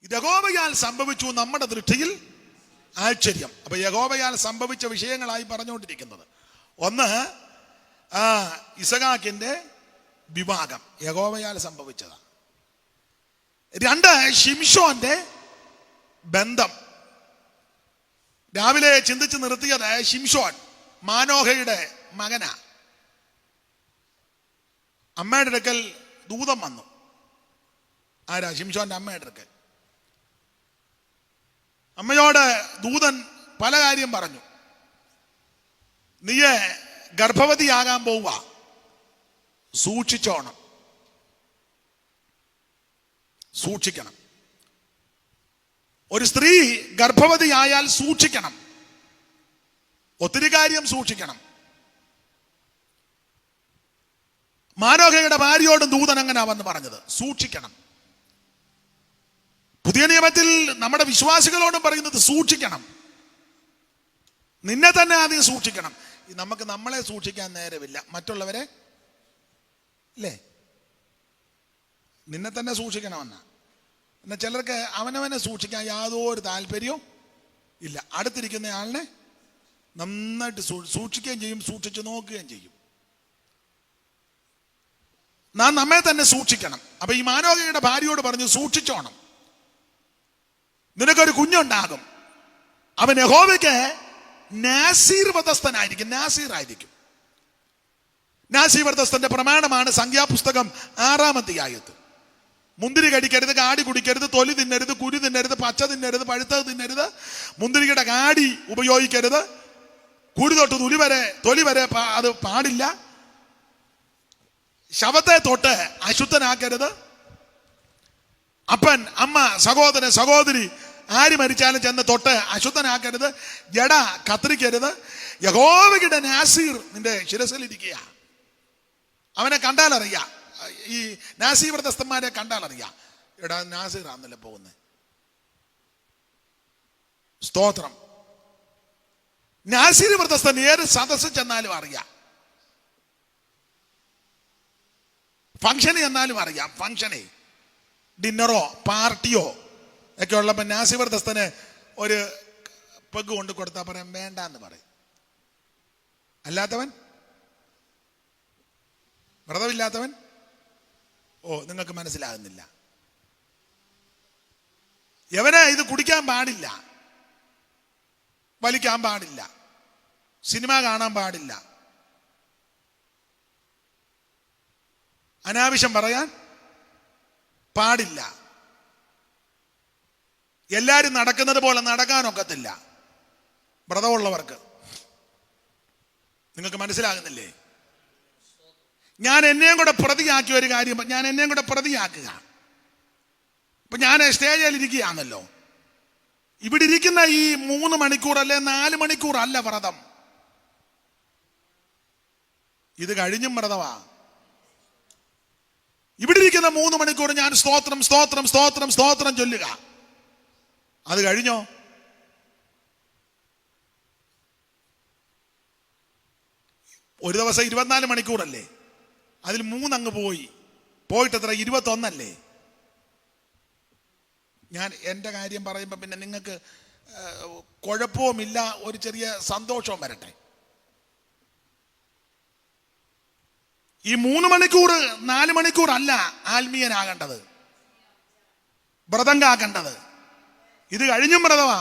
യഹോവയാൽ സംഭവിച്ചു നമ്മുടെ ദൃഷ്ടിയിൽ ആശ്ചര്യം. അപ്പൊ യഹോവയാൽ സംഭവിച്ച വിഷയങ്ങളായി പറഞ്ഞുകൊണ്ടിരിക്കുന്നത്, ഒന്ന് ഇസഹാക്കിന്റെ വിവാഹം യഹോവയാൽ സംഭവിച്ചതാണ്. രണ്ട്, ശിംശോന്റെ ബന്ധം. രാവിലെ ചിന്തിച്ച് നിർത്തിയത് ശിംശോൻ മാനോഹയുടെ മകനാ. അമ്മയുടെ അടുക്കൽ ദൂതം വന്നു. ആരാ? ശിംശോന്റെ അമ്മയുടെ അടുക്കൽ. അമ്മയോട് ദൂതൻ പല കാര്യം പറഞ്ഞു. നീ ഗർഭവതിയാകാൻ പോവുക, സൂക്ഷിച്ചോണം, സൂക്ഷിക്കണം. ഒരു സ്ത്രീ ഗർഭവതിയായാൽ സൂക്ഷിക്കണം, ഒത്തിരി കാര്യം സൂക്ഷിക്കണം. മാനോഹയുടെ ഭാര്യയോടും ദൂതൻ അങ്ങനെ വന്ന് പറഞ്ഞത്, സൂക്ഷിക്കണം. പുതിയ നിയമത്തിൽ നമ്മുടെ വിശ്വാസികളോടും പറയുന്നത് സൂക്ഷിക്കണം. നിന്നെ തന്നെ ആദ്യം സൂക്ഷിക്കണം. നമുക്ക് നമ്മളെ സൂക്ഷിക്കാൻ നേരമില്ല, മറ്റുള്ളവരെ അല്ലേ? നിന്നെ തന്നെ സൂക്ഷിക്കണമെന്നാ. എന്നാൽ ചിലർക്ക് അവനവനെ സൂക്ഷിക്കാൻ യാതൊരു താല്പര്യവും ഇല്ല. അടുത്തിരിക്കുന്ന ആളിനെ നന്നായിട്ട് സൂക്ഷിക്കുകയും ചെയ്യും, സൂക്ഷിച്ചു നോക്കുകയും ചെയ്യും. നാം നമ്മെ തന്നെ സൂക്ഷിക്കണം. അപ്പൊ ഈ മാനോഹയുടെ ഭാര്യയോട് പറഞ്ഞു, സൂക്ഷിച്ചോണം, നിനക്കൊരു കുഞ്ഞുണ്ടാകും, അവൻ യഹോവയ്ക്ക് നാസീർ വധസ്ഥനായിരിക്കും. നാസീർ ആയിരിക്കും. നാസീർ വധസ്ഥന്റെ പ്രമാണമാണ് സംഖ്യാപുസ്തകം 6-ാം അധ്യായത്തിൽ. മുന്തിരി കടിക്കരുത്, കാടി കുടിക്കരുത്, തൊലി തിന്നരുത്, കുരു തിന്നരുത്, പച്ച തിന്നരുത്, പഴുത്തത് തിന്നരുത്, മുന്തിരിയുടെ കാടി ഉപയോഗിക്കരുത്, കുരു തൊട്ട് തൊലി വരെ അത് പാടില്ല, ശവത്തെ തൊട്ട് അശുദ്ധനാക്കരുത്, അപ്പൻ അമ്മ സഹോദരൻ സഹോദരി ആര് മരിച്ചാലും ചെന്ന് തൊട്ട് അശുദ്ധനാക്കരുത്, ജട കത്തിരിക്കരുത്. യഹോവയുടെ നാസീർ നിന്റെ ശിരസിലിരിക്കുക. അവനെ കണ്ടാൽ അറിയാം, ഈ നാസീർ വ്രതസ്ഥന്മാരെ കണ്ടാൽ അറിയാം, എടാ നാസീർ ആന്നല്ലേ പോകുന്നത്. സ്തോത്രം. നാസീർ വ്രതസ്ഥൻ ഏത് സദസ്സ് ചെന്നാലും അറിയാം, ഫംഗ്ഷന് ചെന്നാലും അറിയാം. ഫംഗ്ഷനെ ഡിന്നറോ പാർട്ടിയോ ഒക്കെ ഉള്ളപ്പോൾ നാസീർ വ്രതസ്ഥന് ഒരു പെഗ് കൊണ്ട് കൊടുത്താൽ പറയാൻ വേണ്ട എന്ന് പറയും. അല്ലാത്തവൻ, വ്രതമില്ലാത്തവൻ, നിങ്ങൾക്ക് മനസ്സിലാകുന്നില്ല. യവനെ ഇത് കുടിക്കാൻ പാടില്ല, വലിക്കാൻ പാടില്ല, സിനിമ കാണാൻ പാടില്ല, അനാവശ്യം പറയാൻ പാടില്ല, എല്ലാരും നടക്കുന്നത് പോലെ നടക്കാനൊക്കത്തില്ല വ്രതമുള്ളവർക്ക്. നിങ്ങൾക്ക് മനസ്സിലാകുന്നില്ലേ? ഞാൻ എന്നെയും കൂടെ പ്രതിയാക്കിയ ഒരു കാര്യം, ഞാൻ എന്നെയും കൂടെ പ്രതിയാക്കുക. ഇപ്പൊ ഞാൻ സ്റ്റേജിൽ ഇരിക്കുകയാണല്ലോ, ഇവിടെ ഇരിക്കുന്ന ഈ 3 മണിക്കൂർ അല്ലെ 4 മണിക്കൂർ അല്ല വ്രതം, ഇത് കഴിഞ്ഞും വ്രതമാ. ഇവിടെ ഇരിക്കുന്ന 3 മണിക്കൂർ ഞാൻ സ്തോത്രം സ്തോത്രം സ്തോത്രം സ്തോത്രം ചൊല്ലുക. അത് കഴിഞ്ഞോ? ഒരു ദിവസം 24 മണിക്കൂറല്ലേ, അതിൽ 3 അങ്ങ് പോയിട്ട് എത്ര 21 ഞാൻ എൻ്റെ കാര്യം പറയുമ്പോൾ പിന്നെ നിങ്ങൾക്ക് കുഴപ്പവുമില്ല, ഒരു ചെറിയ സന്തോഷവും വരട്ടെ. ഈ 3 മണിക്കൂർ 4 മണിക്കൂർ അല്ല ആത്മീയനാകേണ്ടത്, വ്രതം കാക്കേണ്ടത്. ഇത് കഴിഞ്ഞും വ്രതമാ.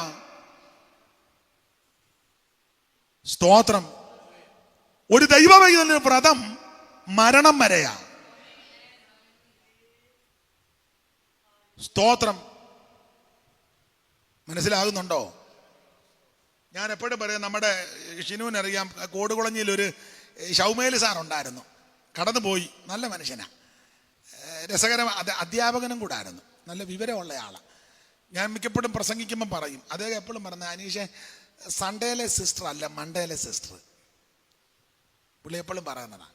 സ്തോത്രം. ഒരു ദൈവവൈദ്യന്റെ വ്രതം മരണം വരെയാ. സ്തോത്രം. മനസ്സിലാകുന്നുണ്ടോ? ഞാൻ എപ്പോഴും പറയാം, നമ്മുടെ ഷിനുവിനറിയാം, കോടുകുളഞ്ഞിൽ ഒരു ഷൗമേൽ സാറുണ്ടായിരുന്നു, കടന്നുപോയി. നല്ല മനുഷ്യനാ, രസകരം, അധ്യാപകനും കൂടെ ആയിരുന്നു, നല്ല വിവരമുള്ള ആളാണ്. ഞാൻ മിക്കപ്പോഴും പ്രസംഗിക്കുമ്പോൾ പറയും, അദ്ദേഹം എപ്പോഴും പറഞ്ഞ, അനീഷെ സൺഡേയിലെ സിസ്റ്റർ അല്ല മൺഡേയിലെ സിസ്റ്റർ. പുള്ളി എപ്പോഴും പറയുന്നതാണ്.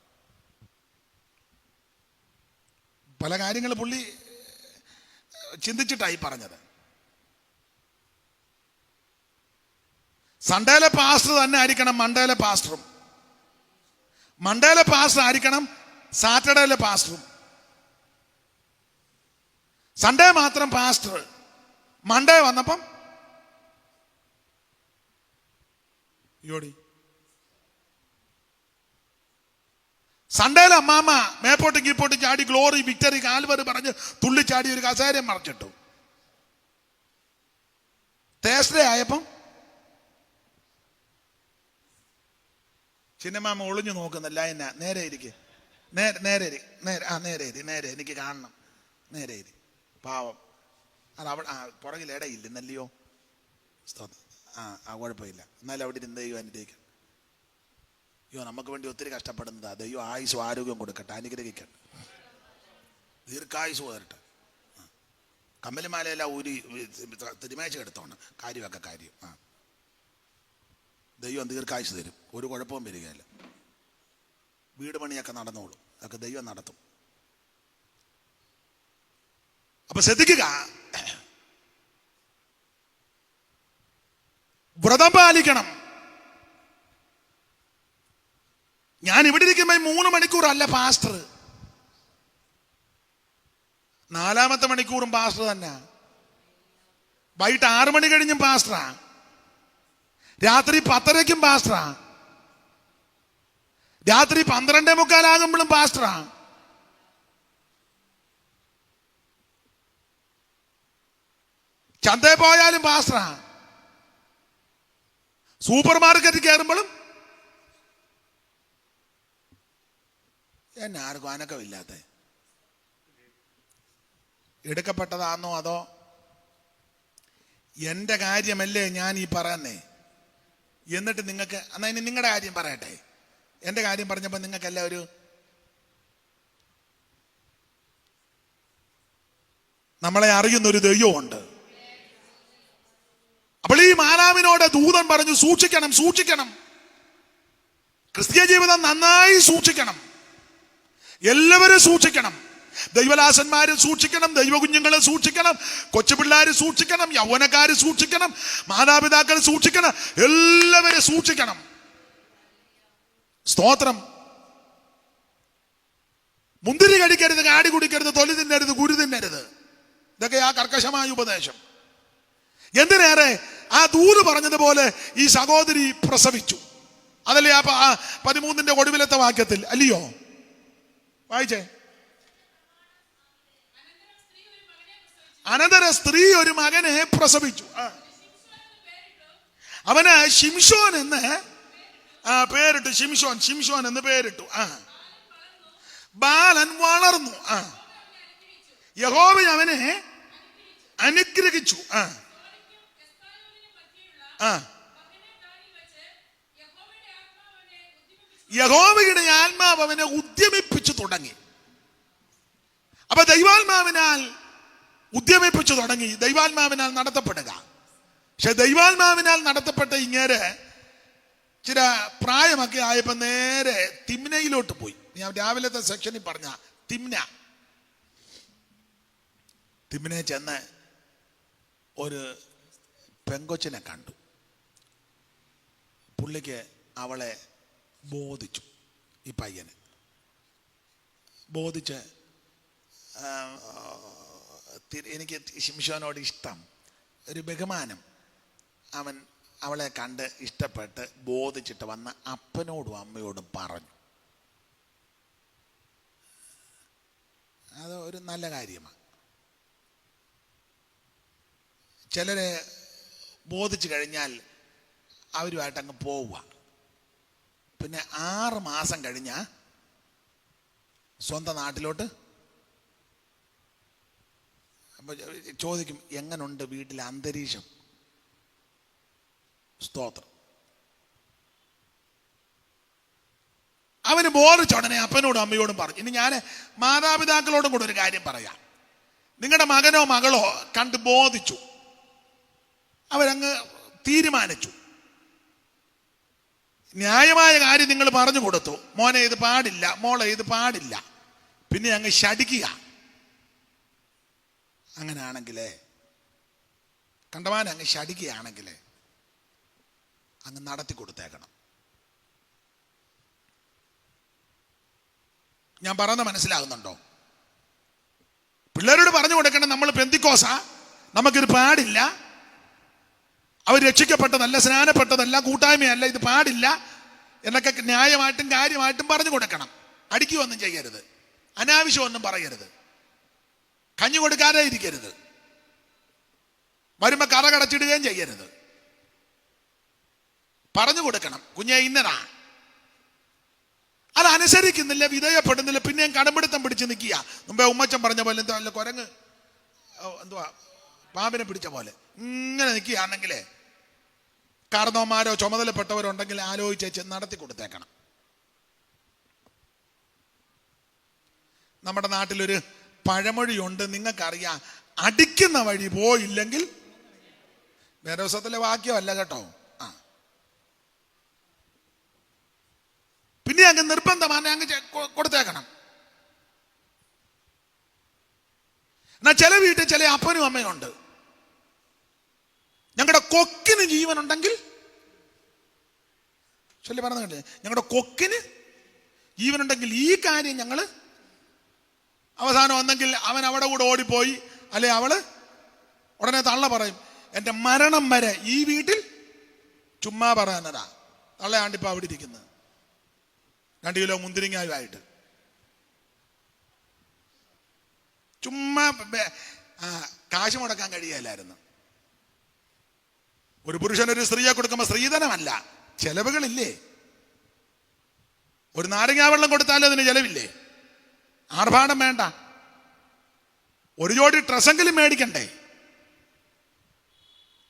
പല കാര്യങ്ങൾ പുള്ളി ചിന്തിച്ചിട്ടായി പറഞ്ഞത്. സൺഡേയിലെ പാസ്റ്റർ തന്നെ ആയിരിക്കണം മൺഡേയിലെ പാസ്റ്ററും, മൺഡേയിലെ പാസ്റ്റർ ആയിരിക്കണം സാറ്റർഡേയിലെ പാസ്റ്ററും. സൺഡേ മാത്രം പാസ്റ്റർ, മൺഡേ വന്നപ്പം യോടി സൺഡേയിലെ അമ്മാമ്മ മേപ്പോട്ടും കീപ്പോട്ടും ചാടി ഗ്ലോറി വിക്ടറി കാൽവറി പറഞ്ഞ് തുള്ളിച്ചാടി ഒരു കസേരയും മറിച്ചിട്ടു. തേഴ്സ്ഡേ ആയപ്പം ചിന്നമാമ ഒളിഞ്ഞു നോക്കുന്നില്ല. എന്നാ നേരെ ഇരിക്കുക, നേരെ നേരെ എനിക്ക് കാണണം, നേരെ ഇരി. പാവം അത് അവിടെ പുറകിൽ ഇടയില്ലെന്നല്ലയോ. കുഴപ്പമില്ല, എന്നാലും അവിടെ ഇരുന്ന് ദൈവം അനുഗ്രഹിക്കണം. അയ്യോ, നമുക്ക് വേണ്ടി ഒത്തിരി കഷ്ടപ്പെടുന്നതാ. ദൈവം ആയുസ്സും ആരോഗ്യം കൊടുക്കട്ടെ, അനുഗ്രഹിക്കട്ടെ, ദീർഘായുസ് തരട്ടെ. കമ്മലിമാലയെല്ലാം ഊരി തിരുമേശ എടുത്തോണം, കാര്യമൊക്കെ കാര്യം. ദൈവം ദീർഘായുസ് തരും, ഒരു കുഴപ്പവും വരികയില്ല. വീട് പണിയൊക്കെ നടന്നോളും, അതൊക്കെ ദൈവം നടത്തും. അപ്പൊ ശ്രദ്ധിക്കുക, വ്രതം പാലിക്കണം. ഞാൻ ഇവിടെ ഇരിക്കുമ്പോൾ 3 മണിക്കൂറല്ല പാസ്റ്റർ, 4-ാമത്തെ മണിക്കൂറും പാസ്റ്റർ തന്നെ. വൈകിട്ട് 6 മണി കഴിഞ്ഞും പാസ്റ്ററാ, രാത്രി 10:30ക്കും പാസ്റ്ററാ, രാത്രി 12:45 പാസ്റ്ററാ. ചന്തയിൽ പോയാലും പാസ്റ്ററാ, സൂപ്പർ മാർക്കറ്റിൽ കയറുമ്പോഴും. എന്നെ ആർക്കും അനക്കമില്ലാത്ത എടുക്കപ്പെട്ടതാണോ അതോ എൻ്റെ കാര്യമല്ലേ ഞാൻ ഈ പറയുന്നേ? എന്നിട്ട് നിങ്ങൾക്ക് എന്നാ ഇനി നിങ്ങളുടെ കാര്യം പറയട്ടെ. എൻ്റെ കാര്യം പറഞ്ഞപ്പോൾ നിങ്ങൾക്കെല്ലാം ഒരു നമ്മളെ അറിയുന്നൊരു ദൈവമുണ്ട്. അപ്പോൾ ഈ മാലാവിനോട് ദൂതൻ പറഞ്ഞു, സൂക്ഷിക്കണം, സൂക്ഷിക്കണം, ക്രിസ്തീയ ജീവിതം നന്നായി സൂക്ഷിക്കണം, എല്ലാവരും സൂക്ഷിക്കണം. ദൈവദാസന്മാര് സൂക്ഷിക്കണം, ദൈവകുഞ്ഞുങ്ങളെ സൂക്ഷിക്കണം, കൊച്ചുപിള്ളേര് സൂക്ഷിക്കണം, യൗവനക്കാര് സൂക്ഷിക്കണം, മാതാപിതാക്കൾ സൂക്ഷിക്കണം, എല്ലാവരും സൂക്ഷിക്കണം. സ്തോത്രം. മുന്തിരി കഴിക്കരുത്, കാടി കുടിക്കരുത്, തൊലി തിന്നരുത്, കുരു തിന്നരുത്. ഇതൊക്കെ ആ കർക്കശമായ ഉപദേശം. എന്തിനേറെ ആ ദൂത് പറഞ്ഞതുപോലെ ഈ സഹോദരി പ്രസവിച്ചു. അതല്ലേ ആ 13-ന്റെ ഒടുവിലത്തെ വാക്യത്തിൽ, അല്ലയോ? വായിച്ചേ. അനന്തര സ്ത്രീ ഒരു മകനെ പ്രസവിച്ചു. അവന് ശിംശോൻ എന്ന് പേരിട്ടു. ശിംശോൻ എന്ന് പേരിട്ടു. ബാലൻ വളർന്നു. യഹോവ അവനെ അനുഗ്രഹിച്ചു. യഹോവയുടെ ആത്മാവ് അവനെ ഉദ്യമിപ്പിച്ചു തുടങ്ങി. അപ്പൊ ദൈവാത്മാവിനാൽ ഉദ്യമിപ്പിച്ചു തുടങ്ങി, ദൈവാത്മാവിനാൽ നടത്തപ്പെടുക. പക്ഷെ ദൈവാത്മാവിനാൽ നടത്തപ്പെട്ട ഇങ്ങേര് ചില പ്രായമൊക്കെ ആയപ്പോ നേരെ തിമ്നയിലോട്ട് പോയി. ഞാൻ രാവിലത്തെ സെക്ഷനിൽ പറഞ്ഞ തിമ്നെ ചെന്ന് ഒരു പെങ്കൊച്ചിനെ കണ്ടു. പുള്ളിക്ക് അവളെ ബോധിച്ചു. ഈ പയ്യന് ബോധിച്ച്, എനിക്ക് ശിംശോനോട് ഇഷ്ടം, ഒരു ബഹുമാനം. അവൻ അവളെ കണ്ട് ഇഷ്ടപ്പെട്ട് ബോധിച്ചിട്ട് വന്ന് അപ്പനോടും അമ്മയോടും പറഞ്ഞു. അത് ഒരു നല്ല കാര്യമാണ്. ചിലരെ ബോധിച്ചു കഴിഞ്ഞാൽ അവരുമായിട്ട് അങ്ങ് പോവുക. പിന്നെ 6 മാസം കഴിഞ്ഞാൽ സ്വന്തം നാട്ടിലോട്ട്. അപ്പോൾ ചോദിക്കും, എങ്ങനുണ്ട് വീട്ടിലെ അന്തരീക്ഷം? സ്തോത്രം. അവന് ബോധിച്ചുടനെ അപ്പനോടും അമ്മയോടും പറഞ്ഞു. ഇനി ഞാൻ മാതാപിതാക്കളോടും കൂടെ ഒരു കാര്യം പറയാം. നിങ്ങളുടെ മകനോ മകളോ കണ്ട് ബോധിച്ചു, അവരങ്ങ് തീരുമാനിച്ചു, ന്യായമായ കാര്യം നിങ്ങൾ പറഞ്ഞു കൊടുത്തു, മോനെ ഇത് പാടില്ല, മോളെ ഇത് പാടില്ല, പിന്നെ അങ്ങ് ശടിക്കുക. അങ്ങനെയാണെങ്കിലേ, കണ്ടമാനം അങ്ങ് ശടിക്കുകയാണെങ്കിലേ അങ്ങ് നടത്തി കൊടുത്തേക്കണം. ഞാൻ പറയുന്നത് മനസ്സിലാകുന്നുണ്ടോ? പിള്ളേരോട് പറഞ്ഞു കൊടുക്കണം, നമ്മൾ പെന്തിക്കോസാ, നമുക്കിത് പാടില്ല, അവർ രക്ഷിക്കപ്പെട്ടതല്ല, സ്നാനപ്പെട്ടതല്ല, കൂട്ടായ്മയല്ല, ഇത് പാടില്ല എന്നൊക്കെ ന്യായമായിട്ടും കാര്യമായിട്ടും പറഞ്ഞു കൊടുക്കണം. അടിക്കുകയൊന്നും ചെയ്യരുത്, അനാവശ്യമൊന്നും പറയരുത്, കഞ്ഞി കൊടുക്കാതെ ഇരിക്കരുത്, വരുമ്പോ കറ കടച്ചിടുകയും ചെയ്യരുത്. പറഞ്ഞു കൊടുക്കണം, കുഞ്ഞെ ഇന്നതാ. അതനുസരിക്കുന്നില്ല, വിധേയപ്പെടുന്നില്ല, പിന്നെയും കടമ്പിടുത്തം പിടിച്ച് നിൽക്കുക. മുമ്പേ ഉമ്മച്ചൻ പറഞ്ഞ പോലെ എന്തോ അല്ല, കുരങ്ങ് എന്തുവാ പാമ്പിനെ പിടിച്ച പോലെ ഇങ്ങനെ നിൽക്കുകയാണെങ്കിലേ കാരണവന്മാരോ ചുമതലപ്പെട്ടവരുണ്ടെങ്കിൽ ആലോചിച്ച് നടത്തി കൊടുത്തേക്കണം. നമ്മുടെ നാട്ടിലൊരു പഴമൊഴിയുണ്ട്, നിങ്ങൾക്കറിയാം, അടിക്കുന്ന വഴി പോയില്ലെങ്കിൽ. വേദപുസ്തകത്തിലെ വാക്യമല്ല കേട്ടോ. പിന്നെ അങ്ങ് നിർബന്ധമാണ്, അങ്ങ് കൊടുത്തേക്കണം. എന്നാ ചില വീട്ടിൽ ചില അപ്പനും അമ്മയും ഉണ്ട്, ഞങ്ങളുടെ കൊക്കിന് ജീവനുണ്ടെങ്കിൽ, ചൊല്ലി പറഞ്ഞു കേട്ടേ, ഞങ്ങളുടെ കൊക്കിന് ജീവനുണ്ടെങ്കിൽ ഈ കാര്യം ഞങ്ങള് അവസാനം വന്നെങ്കിൽ അവൻ അവിടെ കൂടെ ഓടിപ്പോയി, അല്ലെ അവള് ഉടനെ തള്ള പറയും, എൻ്റെ മരണം വരെ ഈ വീട്ടിൽ ചുമ്മാ പറയാനതാ. തള്ളയാണ്ടിപ്പോ അവിടെ ഇരിക്കുന്നത് 2 കിലോ മുന്തിരിങ്ങായുമായിട്ട് ചുമ്മാ കാശ് മുടക്കാൻ കഴിയല്ലായിരുന്നു. ഒരു പുരുഷൻ ഒരു സ്ത്രീയെ കൊടുക്കുമ്പോൾ സ്ത്രീധനമല്ല, ചെലവുകളില്ലേ? ഒരു നാരങ്ങാ വെള്ളം കൊടുത്താലും അതിന് ചെലവില്ലേ? ആർഭാടം വേണ്ട, ഒരു ജോഡി ഡ്രസ്സെങ്കിലും മേടിക്കണ്ടേ?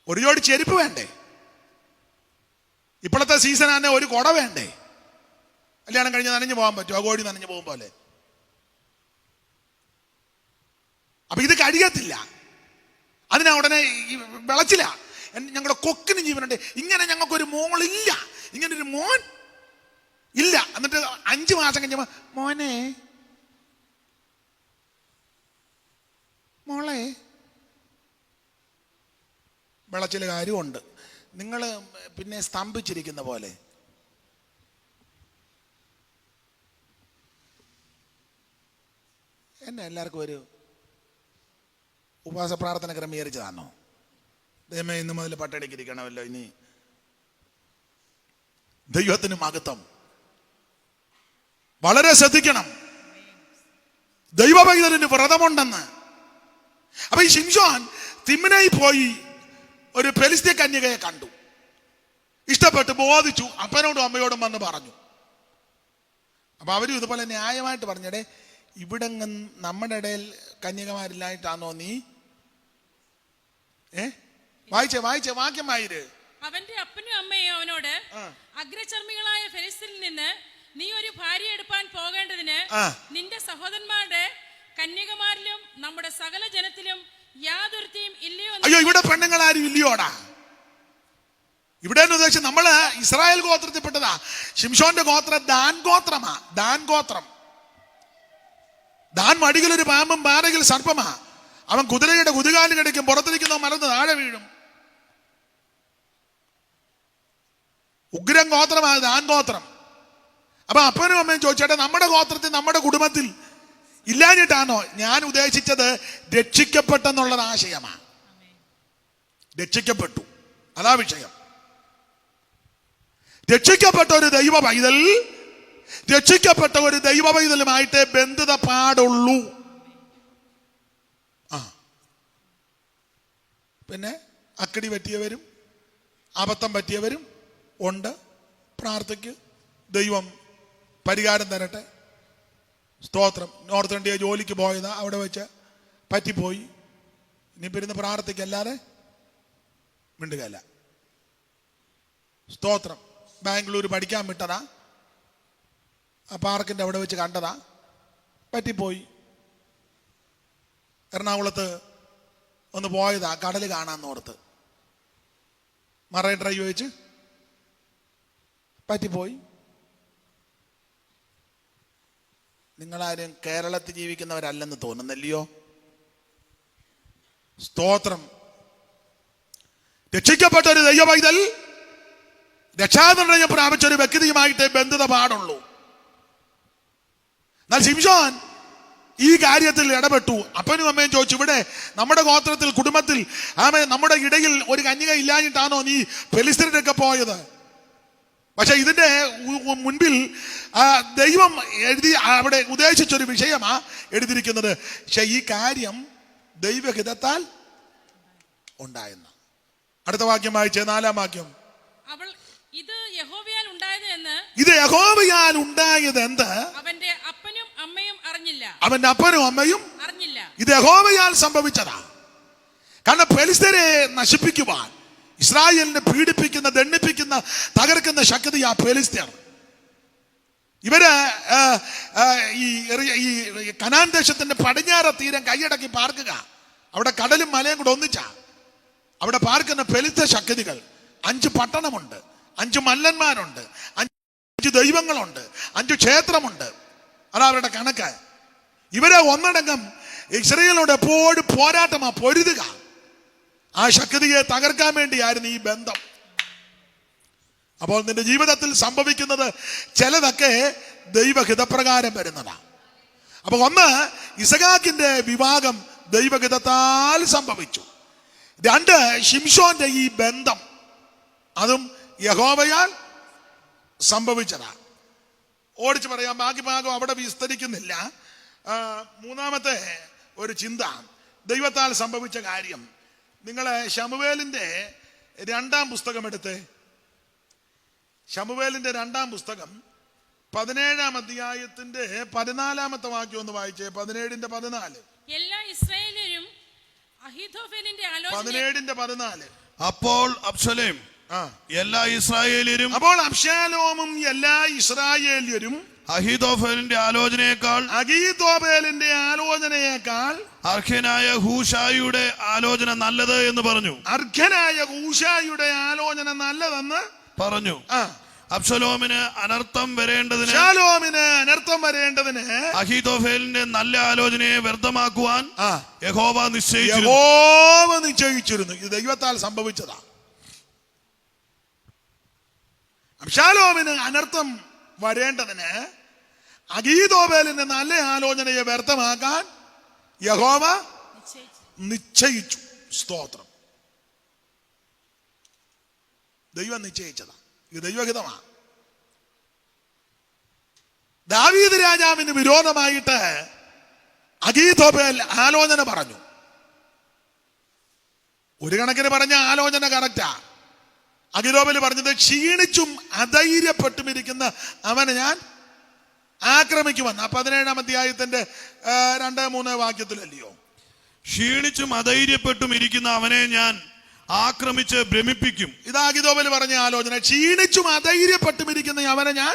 ഒരു ജോഡി ചെരുപ്പ് വേണ്ടേ? ഇപ്പോഴത്തെ സീസണാണ് ഒരു കുട വേണ്ടേ? കല്യാണം കഴിഞ്ഞ് നനഞ്ഞു പോകാൻ പറ്റുമോ? ആ കോഴി നനഞ്ഞു പോകും പോലെ. അപ്പൊ ഇത് കഴിയത്തില്ല. അതിനാ ഉടനെ വിളച്ചില്ല, ഞങ്ങളുടെ കൊക്കിന് ജീവനുണ്ട്, ഇങ്ങനെ ഞങ്ങൾക്കൊരു മോളില്ല, ഇങ്ങനൊരു മോൻ ഇല്ല. എന്നിട്ട് 5 മാസം കഴിഞ്ഞപ്പോ മോനെ മോളെ വിളച്ചില് കാര്യമുണ്ട്. നിങ്ങൾ പിന്നെ സ്തംഭിച്ചിരിക്കുന്ന പോലെ. എന്നെ എല്ലാവർക്കും ഒരു ഉപവാസ പ്രാർത്ഥന ക്രമീകരിച്ചതാണോ? ദൈവമേ ഇന്ന് മുതൽ പട്ടടിക്കിരിക്കണമല്ലോ. ഇനി ദൈവത്തിന് മഹത്വം. വളരെ ശ്രദ്ധിക്കണം, ദൈവഭക്തന് വ്രതമുണ്ടെന്ന്. അപ്പൊ ഈ ശിംശോൻ തിമ്നായി പോയി ഒരു ഫെലിസ്ത്യ കന്യകയെ കണ്ടു, ഇഷ്ടപ്പെട്ടു, ബോധിച്ചു, അപ്പനോടും അമ്മയോടും വന്ന് പറഞ്ഞു. അപ്പൊ അവരും ഇതുപോലെ ന്യായമായിട്ട് പറഞ്ഞടേ, ഇവിടെ നമ്മുടെ ഇടയിൽ കന്യകമാരില്ലായിട്ടാണോ നീ? വായിച്ചേ വാക്യം വായിര്. അവന്റെ അപ്പനും അമ്മയും അവനോട്, അഗ്രചർമ്മികളായ ഫെലിസ്ത്യരിൽ നിന്ന് നീ ഒരു ഭാര്യ എടുപ്പാൻ പോകേണ്ടതിന് നിന്റെ സഹോദരന്മാരുടെ കന്യകമാരിലും നമ്മുടെ സകല ജനത്തിലും യാതൊരുത്തിയും ഇല്ലയോ? അയ്യോ, ഇവിടെ പെണ്ണുങ്ങൾ ആരും ഇല്ലയോടാ? ഇവിടെ ഉദ്ദേശിച്ച് നമ്മള് ഇസ്രായേൽ ഗോത്രത്തിൽപ്പെട്ടതാ. ശിംശോന്റെ ഗോത്രം ദാൻ ഗോത്രമാ. ദാൻ ഗോത്രം. ദാൻ മടികളൊരു പാമ്പും പാറയിൽ സർപ്പമാ. അവൻ കുതിരയുടെ കുതികാല് കടിക്കും, പുറത്തിരിക്കുന്നോ മറന്ന് താഴെ വീഴും. ഉഗ്രം ഗോത്രമാണ് ദാൻ ഗോത്രം. അപ്പൊ അപ്പനും അമ്മയും ചോദിച്ചേട്ടെ, നമ്മുടെ ഗോത്രത്തിൽ നമ്മുടെ കുടുംബത്തിൽ ഇല്ലാഞ്ഞിട്ടാണോ? ഞാൻ ഉദ്ദേശിച്ചത് രക്ഷിക്കപ്പെട്ടെന്നുള്ളത് ആശയമാണ്. രക്ഷിക്കപ്പെട്ടു, അതാ വിഷയം. രക്ഷിക്കപ്പെട്ട ഒരു ദൈവ പൈതൽ രക്ഷിക്കപ്പെട്ട ഒരു ദൈവ പൈതലുമായിട്ട് ബന്ധത പാടുള്ളൂ. പിന്നെ അക്കടി പറ്റിയവരും അബദ്ധം പറ്റിയവരും ഉണ്ട്. പ്രാർത്ഥിക്ക്, ദൈവം പരിഹാരം തരട്ടെ. സ്തോത്രം. നോർത്ത് ഇന്ത്യ ജോലിക്ക് പോയതാ, അവിടെ വെച്ച് പറ്റിപ്പോയി. ഇനിയിപ്പോൾ ഇരുന്ന് പ്രാർത്ഥിക്കല്ലാതെ മിണ്ടുകയല്ല. സ്തോത്രം. ബാംഗ്ലൂർ പഠിക്കാൻ വിട്ടതാ, ആ പാർക്കിൻ്റെ അവിടെ വെച്ച് കണ്ടതാ, പറ്റിപ്പോയി. എറണാകുളത്ത് ഒന്ന് പോയതാ, കടൽ കാണാന്നോർത്ത്, മറൈൻ ഡ്രൈവ് വെച്ച് പറ്റിപ്പോയി. നിങ്ങളാരും കേരളത്തിൽ ജീവിക്കുന്നവരല്ലെന്ന് തോന്നുന്നല്ലയോ? സ്തോത്രം. രക്ഷിക്കപ്പെട്ട ഒരു ദൈവ പൈതൽ രക്ഷാനിർണയം പ്രാപിച്ച ഒരു വ്യക്തിയുമായിട്ട് ബന്ധത പാടുള്ളൂ. എന്നാൽ ശിംശോൻ ഈ കാര്യത്തിൽ ഇടപെട്ടു. അപ്പനും അമ്മയും ചോദിച്ചു, ഇവിടെ നമ്മുടെ ഗോത്രത്തിൽ കുടുംബത്തിൽ നമ്മുടെ ഇടയിൽ ഒരു കന്യക ഇല്ലാഞ്ഞിട്ടാണോ നീ ഫെലിസ്ത്യരുടെയൊക്കെ പോയത്? പക്ഷെ ഇതിന്റെ മുൻപിൽ ദൈവം അവിടെ ഉദ്ദേശിച്ചൊരു വിഷയമാ എഴുതിയിരിക്കുന്നത്. പക്ഷെ ഈ കാര്യം ദൈവഹിതത്താൽ ഉണ്ടായെന്ന്. അടുത്ത വാക്യം വായിച്ചേ, 4-ാം വാക്യം. ഇത് യഹോവയാൽ ഉണ്ടായതെന്ന് അവന്റെ അപ്പനും അമ്മയും അറിഞ്ഞില്ല. അവന്റെ അപ്പനും അമ്മയും അറിഞ്ഞില്ല. ഇത് യഹോവയാൽ സംഭവിച്ചതാ. കാരണം ഫെലിസ്ത്യരെ നശിപ്പിക്കുവാൻ, ഇസ്രായേലിനെ പീഡിപ്പിക്കുന്ന, ദണ്ഡിപ്പിക്കുന്ന, തകർക്കുന്ന ശക്തി ആ ഫെലിസ്ത്യർ. ഇവര് ഈ കനാൻ ദേശത്തിന്റെ പടിഞ്ഞാറ തീരം കൈയടക്കി പാർക്കുക. അവിടെ കടലും മലയും കൂടെ ഒന്നിച്ചാ അവിടെ പാർക്കുന്ന ഫെലിസ്ത്യ ശക്തികൾ. 5 പട്ടണമുണ്ട്, 5 മല്ലന്മാരുണ്ട്, 5 ദൈവങ്ങളുണ്ട്, 5 ക്ഷേത്രമുണ്ട്. അതാ അവരുടെ കണക്ക്. ഇവരെ ഒന്നടങ്കം ഇസ്രായേലിനോട് എപ്പോഴും പോരാട്ടമാ, പൊരുതുക. ആ ശക്തിയെ തകർക്കാൻ വേണ്ടിയായിരുന്നു ഈ ബന്ധം. അപ്പോൾ നിന്റെ ജീവിതത്തിൽ സംഭവിക്കുന്നത് ചിലതൊക്കെ ദൈവഹിതപ്രകാരം വരുന്നതാ. അപ്പൊ ഒന്ന്, ഇസഹാക്കിന്റെ വിവാഹം ദൈവഹിതത്താൽ സംഭവിച്ചു. 2, ശിംശോന്റെ ഈ ബന്ധം, അതും യഹോവയാൽ സംഭവിച്ചതാ. ഓടിച്ചു പറയാം, ബാക്കി ഭാഗം അവിടെ വിസ്തരിക്കുന്നില്ല. 3-ാമത്തെ ഒരു ചിന്ത, ദൈവത്താൽ സംഭവിച്ച കാര്യം. നിങ്ങളെ ശമൂവേലിന്റെ 2-ാം പുസ്തകം എടുത്ത്, ശമൂവേലിന്റെ 2-ാം പുസ്തകം 17-ാം അധ്യായത്തിന്റെ 14-ാമത്തെ വാക്യം ഒന്ന് വായിച്ചേ. 17-ന്റെ 14. എല്ലാ ഇസ്രായേലും അഹീഥോഫെലിന്റെ ആലോചന. 17-ന്റെ 14. അപ്പോൾ അബ്ശലോം എല്ലാ ഇസ്രായേല്യരും, അപ്പോൾ അബ്ശാലോമും എല്ലാ ഇസ്രായേല്യരും അഹീഥോഫെലിന്റെ ആലോചനയേക്കാൾ അർഖ്യനായ ഹൂശായിയുടെ ആലോചന നല്ലത് എന്ന് പറഞ്ഞു. അർഖ്യനായ ഹൂശായിയുടെ ആലോചന നല്ലതെന്ന് പറഞ്ഞു. അബ്ശലോമിന് അനർത്ഥം വരേണ്ടതിന് അഹീഥോഫെലിന്റെ നല്ല ആലോചനയെ വ്യർത്ഥമാക്കുവാൻ യഹോവ നിശ്ചയിച്ചിരുന്നു. ഇത് ദൈവത്താൽ സംഭവിച്ചതാ. അബ്ശാലോമിന് അനർത്ഥം വരേണ്ടതിന് അഹീഥോഫെലിന്റെ നല്ല ആലോചനയെ വ്യർത്ഥമാക്കാൻ യഹോവ നിശ്ചയിച്ചു. സ്തോത്രം. ദൈവം നിശ്ചയിച്ചതാ. ഇത് ദൈവഹിതമാ. ദാവീദ് രാജാവിന് വിരോധമായിട്ട് അഹീഥോഫെൽ ആലോചന പറഞ്ഞു. ഒരു കണക്കിന് പറഞ്ഞ ആലോചന കറക്റ്റാ. അഹീഥോഫെൽ പറഞ്ഞത്, ക്ഷീണിച്ചും അധൈര്യപ്പെട്ടും ഇരിക്കുന്ന അവനെ ഞാൻ ആക്രമിക്കുമെന്ന്. 17-ാം അധ്യായത്തിന്റെ 2-3 വാക്യത്തിലല്ലയോ? ക്ഷീണിച്ചും അധൈര്യപ്പെട്ടും ഇരിക്കുന്ന അവനെ ഞാൻ ആക്രമിച്ച് ഭ്രമിപ്പിക്കും. ഇതാ അഹീഥോഫെൽ പറഞ്ഞ ആലോചന. ക്ഷീണിച്ചും അധൈര്യപ്പെട്ടും ഇരിക്കുന്ന അവനെ ഞാൻ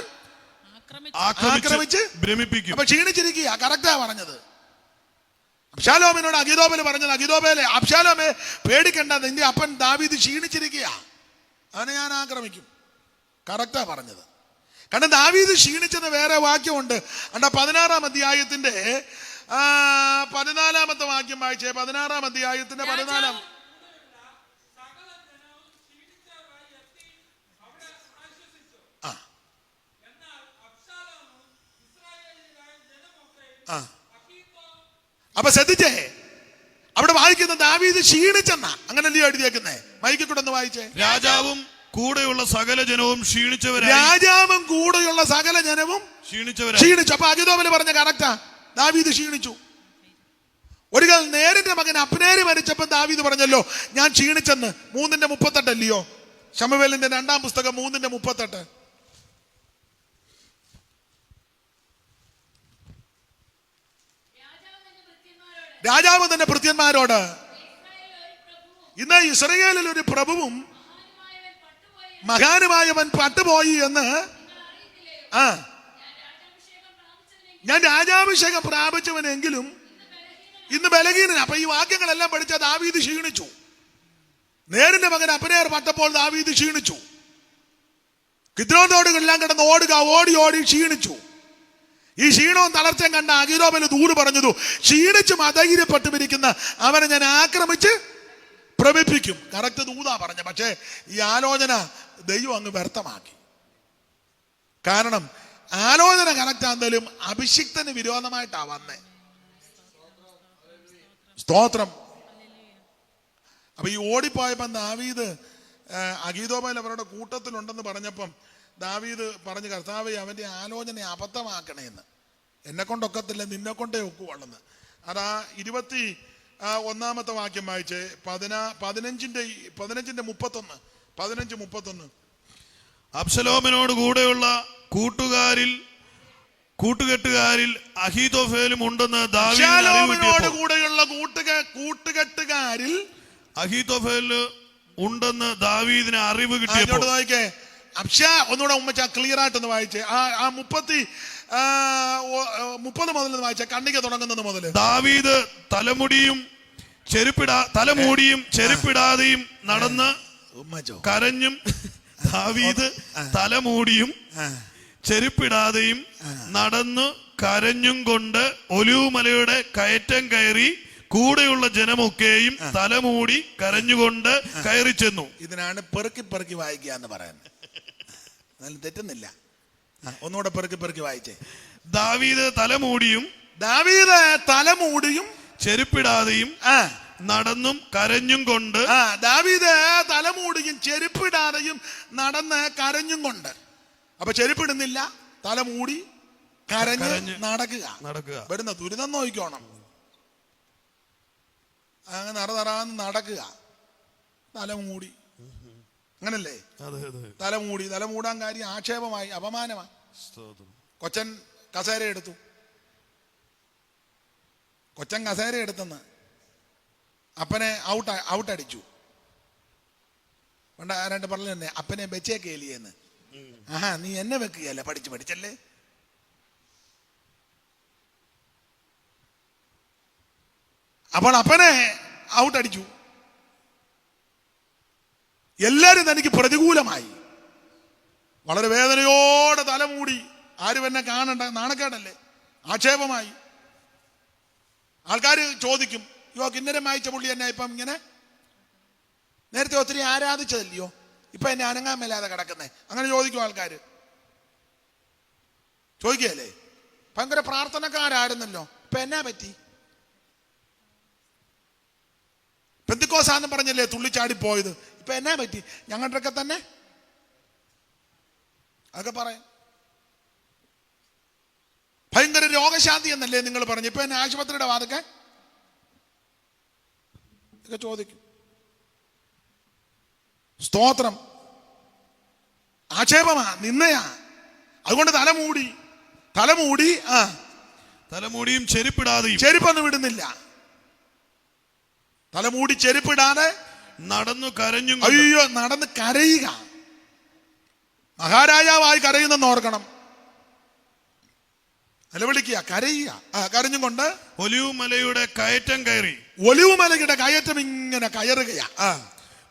ആക്രമിച്ച് ഭ്രമിപ്പിക്കും. അപ്പൊ ക്ഷീണിച്ചിരിക്കുക, കറക്റ്റാ പറഞ്ഞത്. അബ്ശാലോമിനോട് അഹീഥോഫെൽ പറഞ്ഞത്, അബ്ശാലോമേ പേടിക്കണ്ട, നിന്റെ അപ്പൻ ദാവീദ് ക്ഷീണിച്ചിരിക്കുക, അവനെ ഞാൻ ആക്രമിക്കും. കറക്റ്റാ പറഞ്ഞത്. കാരണം ദാവീദ് ക്ഷീണിച്ചെന്ന് വേറെ വാക്യമുണ്ട്. 16-ാം അധ്യായത്തിന്റെ 14-ാമത്തെ വാക്യം വായിച്ചേ. 16-ാം അധ്യായത്തിന്റെ 14. അപ്പൊ ശ്രദ്ധിച്ചേ, അവിടെ വായിക്കുന്ന ദാവീദ് ക്ഷീണിച്ചെന്നാ, അങ്ങനല്ലയോ എഴുതിയേക്കുന്നേ? മൈക്കിൽ കൂടെ ഒന്ന് വായിച്ചേ. രാജാവും കൂടെയുള്ള സകല ജനവും ക്ഷീണിച്ചു. അപ്പൊ അഹീഥോഫെൽ പറഞ്ഞ കറക്റ്റാ, ദാവീദ് ക്ഷീണിച്ചു. ഒരിക്കൽ നേരിന്റെ മകൻ അബ്നേർ മരിച്ചപ്പോ ദാവീദ് പറഞ്ഞല്ലോ, ഞാൻ ക്ഷീണിച്ചെന്ന്. 3:38 അല്ലയോ? ശമൂവേലിന്റെ 2-ാം പുസ്തകം 3:38. രാജാവ് തന്നെ ഭൃത്യന്മാരോട്, ഇന്ന് ഇസ്രായേലിൽ ഒരു പ്രഭുവും മഹാനുമായവൻ പട്ടുപോയി എന്ന് ഞാൻ രാജാഭിഷേകം പ്രാപിച്ചവനെങ്കിലും ഇന്ന് ബലഹീനൻ. അപ്പൊ ഈ വാക്യങ്ങളെല്ലാം പഠിച്ച ദാവീദ് ക്ഷീണിച്ചു. നേരിന്റെ മകൻ അബ്നേർ പട്ടപ്പോൾ ദാവീദ് ക്ഷീണിച്ചു. കിദ്രോൻ തോടുകളെല്ലാം കിടന്ന് ഓടുക, ഓടി ഓടി ക്ഷീണിച്ചു. ഈ ക്ഷീണവും തളർച്ചയും കണ്ട അഹീഥോഫെൽ ദൂത് പറഞ്ഞതു, ക്ഷീണിച്ചും അധൈര്യപ്പെട്ടും ഇരിക്കുന്ന അവനെ ഞാൻ ആക്രമിച്ച് ഭ്രമിപ്പിക്കും. കറക്റ്റ് ദൂതാ പറഞ്ഞ. പക്ഷേ ഈ ആലോചന ദൈവം അങ്ങ് വ്യർത്ഥമാക്കി. കാരണം ആലോചന കറക്റ്റാണെങ്കിലും അഭിഷിക്തന് വിരോധമായിട്ടാ വന്നേ. സ്തോത്രം. അപ്പൊ ഈ ഓടിപ്പോയപ്പം ദാവീദ് അഗീഥോഫേൽ അവരുടെ കൂട്ടത്തിലുണ്ടെന്ന് പറഞ്ഞപ്പം ദാവീദ് പറഞ്ഞു, കർത്താവേ അവന്റെ ആലോചന അബദ്ധമാക്കണേന്ന്. എന്നെ കൊണ്ടൊക്കത്തില്ല, നിന്നെ കൊണ്ടേ ഒക്കുവള്ളെന്ന്. അതാ 21 വാക്യം വായിച്ചേ. 15:31. അബ്ശലോമിനോട് കൂടെയുള്ള കൂട്ടുകെട്ടുകാരിൽ അഹീതോഫേലും ഉണ്ടെന്ന് അബ്ശലോമിനോട് കൂടെയുള്ള കൂട്ടുകെട്ടുകാരിൽ അഹീതോഫേല് ഉണ്ടെന്ന് ദാവീദിന് അറിവ് കിട്ടിയപ്പോൾ. നോക്കിക്കേ, ഒന്നുകൂടെ ഉമ്മച്ച ക്ലിയർ ആയിട്ടൊന്ന് വായിച്ചേ. ആ 30 മുതൽ വായിച്ച കണ്ണിക തുടങ്ങുന്നത് മുതൽ. ദാവീദ് തലമുടിയും ചെരുപ്പിടാതെയും നടന്ന് കരഞ്ഞും ദാവീദ് തലമൂടിയും ചെരുപ്പിടാതെയും നടന്നു കരഞ്ഞും കൊണ്ട് ഒലിവുമലയുടെ കയറ്റം കയറി കൂടെയുള്ള ജനമൊക്കെയും തലമൂടി കരഞ്ഞുകൊണ്ട് കയറി ചെന്നു. ഇതിനാണ് പെറുക്കി വായിക്കുക എന്ന് പറയുന്നത്. എന്നാലും തെറ്റുന്നില്ല. ഒന്നുകൂടെ പെറുക്കി വായിച്ചേ. ദാവീദ് തലമൂടിയും ചെരുപ്പിടാതെയും നടന്നും കരഞ്ഞും കൊണ്ട്. ദാവീദ് തലമൂടിയും ചെരുപ്പിടാതെയും നടന്ന് കരഞ്ഞും കൊണ്ട്. അപ്പൊ ചെരുപ്പിടുന്നില്ല, തലമൂടി കരഞ്ഞ് നടക്കുക. വരുന്ന ദുരിതം നോക്കിക്കോണം. അങ്ങ് നടന്ന് നടക്കുക, തലമൂടി. അങ്ങനല്ലേ? തലമൂടാൻ കാര്യം ആക്ഷേപമായി, അപമാനമായി. കൊച്ചൻ കസേര എടുത്തെന്ന് അപ്പനെ ഔട്ടടിച്ചു. പണ്ട് ആരാണ്ട് പറഞ്ഞു തന്നെ, അപ്പനെ വെച്ചേക്കേലിയെന്ന്. നീ എന്നെ വെക്കുകയല്ല, പഠിച്ചല്ലേ. അപ്പോൾ അപ്പനെ ഔട്ടടിച്ചു. എല്ലാരും തനിക്ക് പ്രതികൂലമായി. വളരെ വേദനയോടെ തലമൂടി. ആരും എന്നെ കാണണ്ട, നാണക്കേടല്ലേ, ആക്ഷേപമായി. ആൾക്കാർ ചോദിക്കും, കിന്നരം വായിച്ച പുള്ളി എന്നെ ഇപ്പം ഇങ്ങനെ, നേരത്തെ ഒത്തിരി ആരാധിച്ചതല്ലയോ, ഇപ്പൊ എന്നെ അനങ്ങാൻ മേലാതെ കിടക്കുന്നേ, അങ്ങനെ ചോദിക്കും ആൾക്കാർ. ചോദിക്കുകയല്ലേ? ഭയങ്കര പ്രാർത്ഥനക്കാരായിരുന്നല്ലോ, ഇപ്പൊ എന്നാ പറ്റി? പെന്തിക്കോസാന്ന് പറഞ്ഞല്ലേ തുള്ളിച്ചാടിപ്പോയത്, ഇപ്പൊ എന്നാ പറ്റി? ഞങ്ങളുടെയൊക്കെ തന്നെ അതൊക്കെ പറയാം. ഭയങ്കര രോഗശാന്തി എന്നല്ലേ നിങ്ങൾ പറഞ്ഞു, ഇപ്പൊ എന്നെ ആശുപത്രിയുടെ വാതൊക്കെ ഒക്കെ ചോദിക്കും. സ്തോത്രം. ആക്ഷേപമാ, നിന്നയാ. അതുകൊണ്ട് തലമൂടിയും ചെരുപ്പൊന്നും വിടുന്നില്ല. തലമൂടി ചെരുപ്പിടാതെ നടന്നു കരഞ്ഞും. അയ്യോ, നടന്ന് കരയുക. മഹാരാജാവായി കരയുന്നെന്ന് ഓർക്കണം. നിലവിളിക്കുക, കരയുക. കരഞ്ഞും കൊണ്ട് ഒലിവുമലയുടെ കയറ്റം ഇങ്ങനെ കയറുകയാ.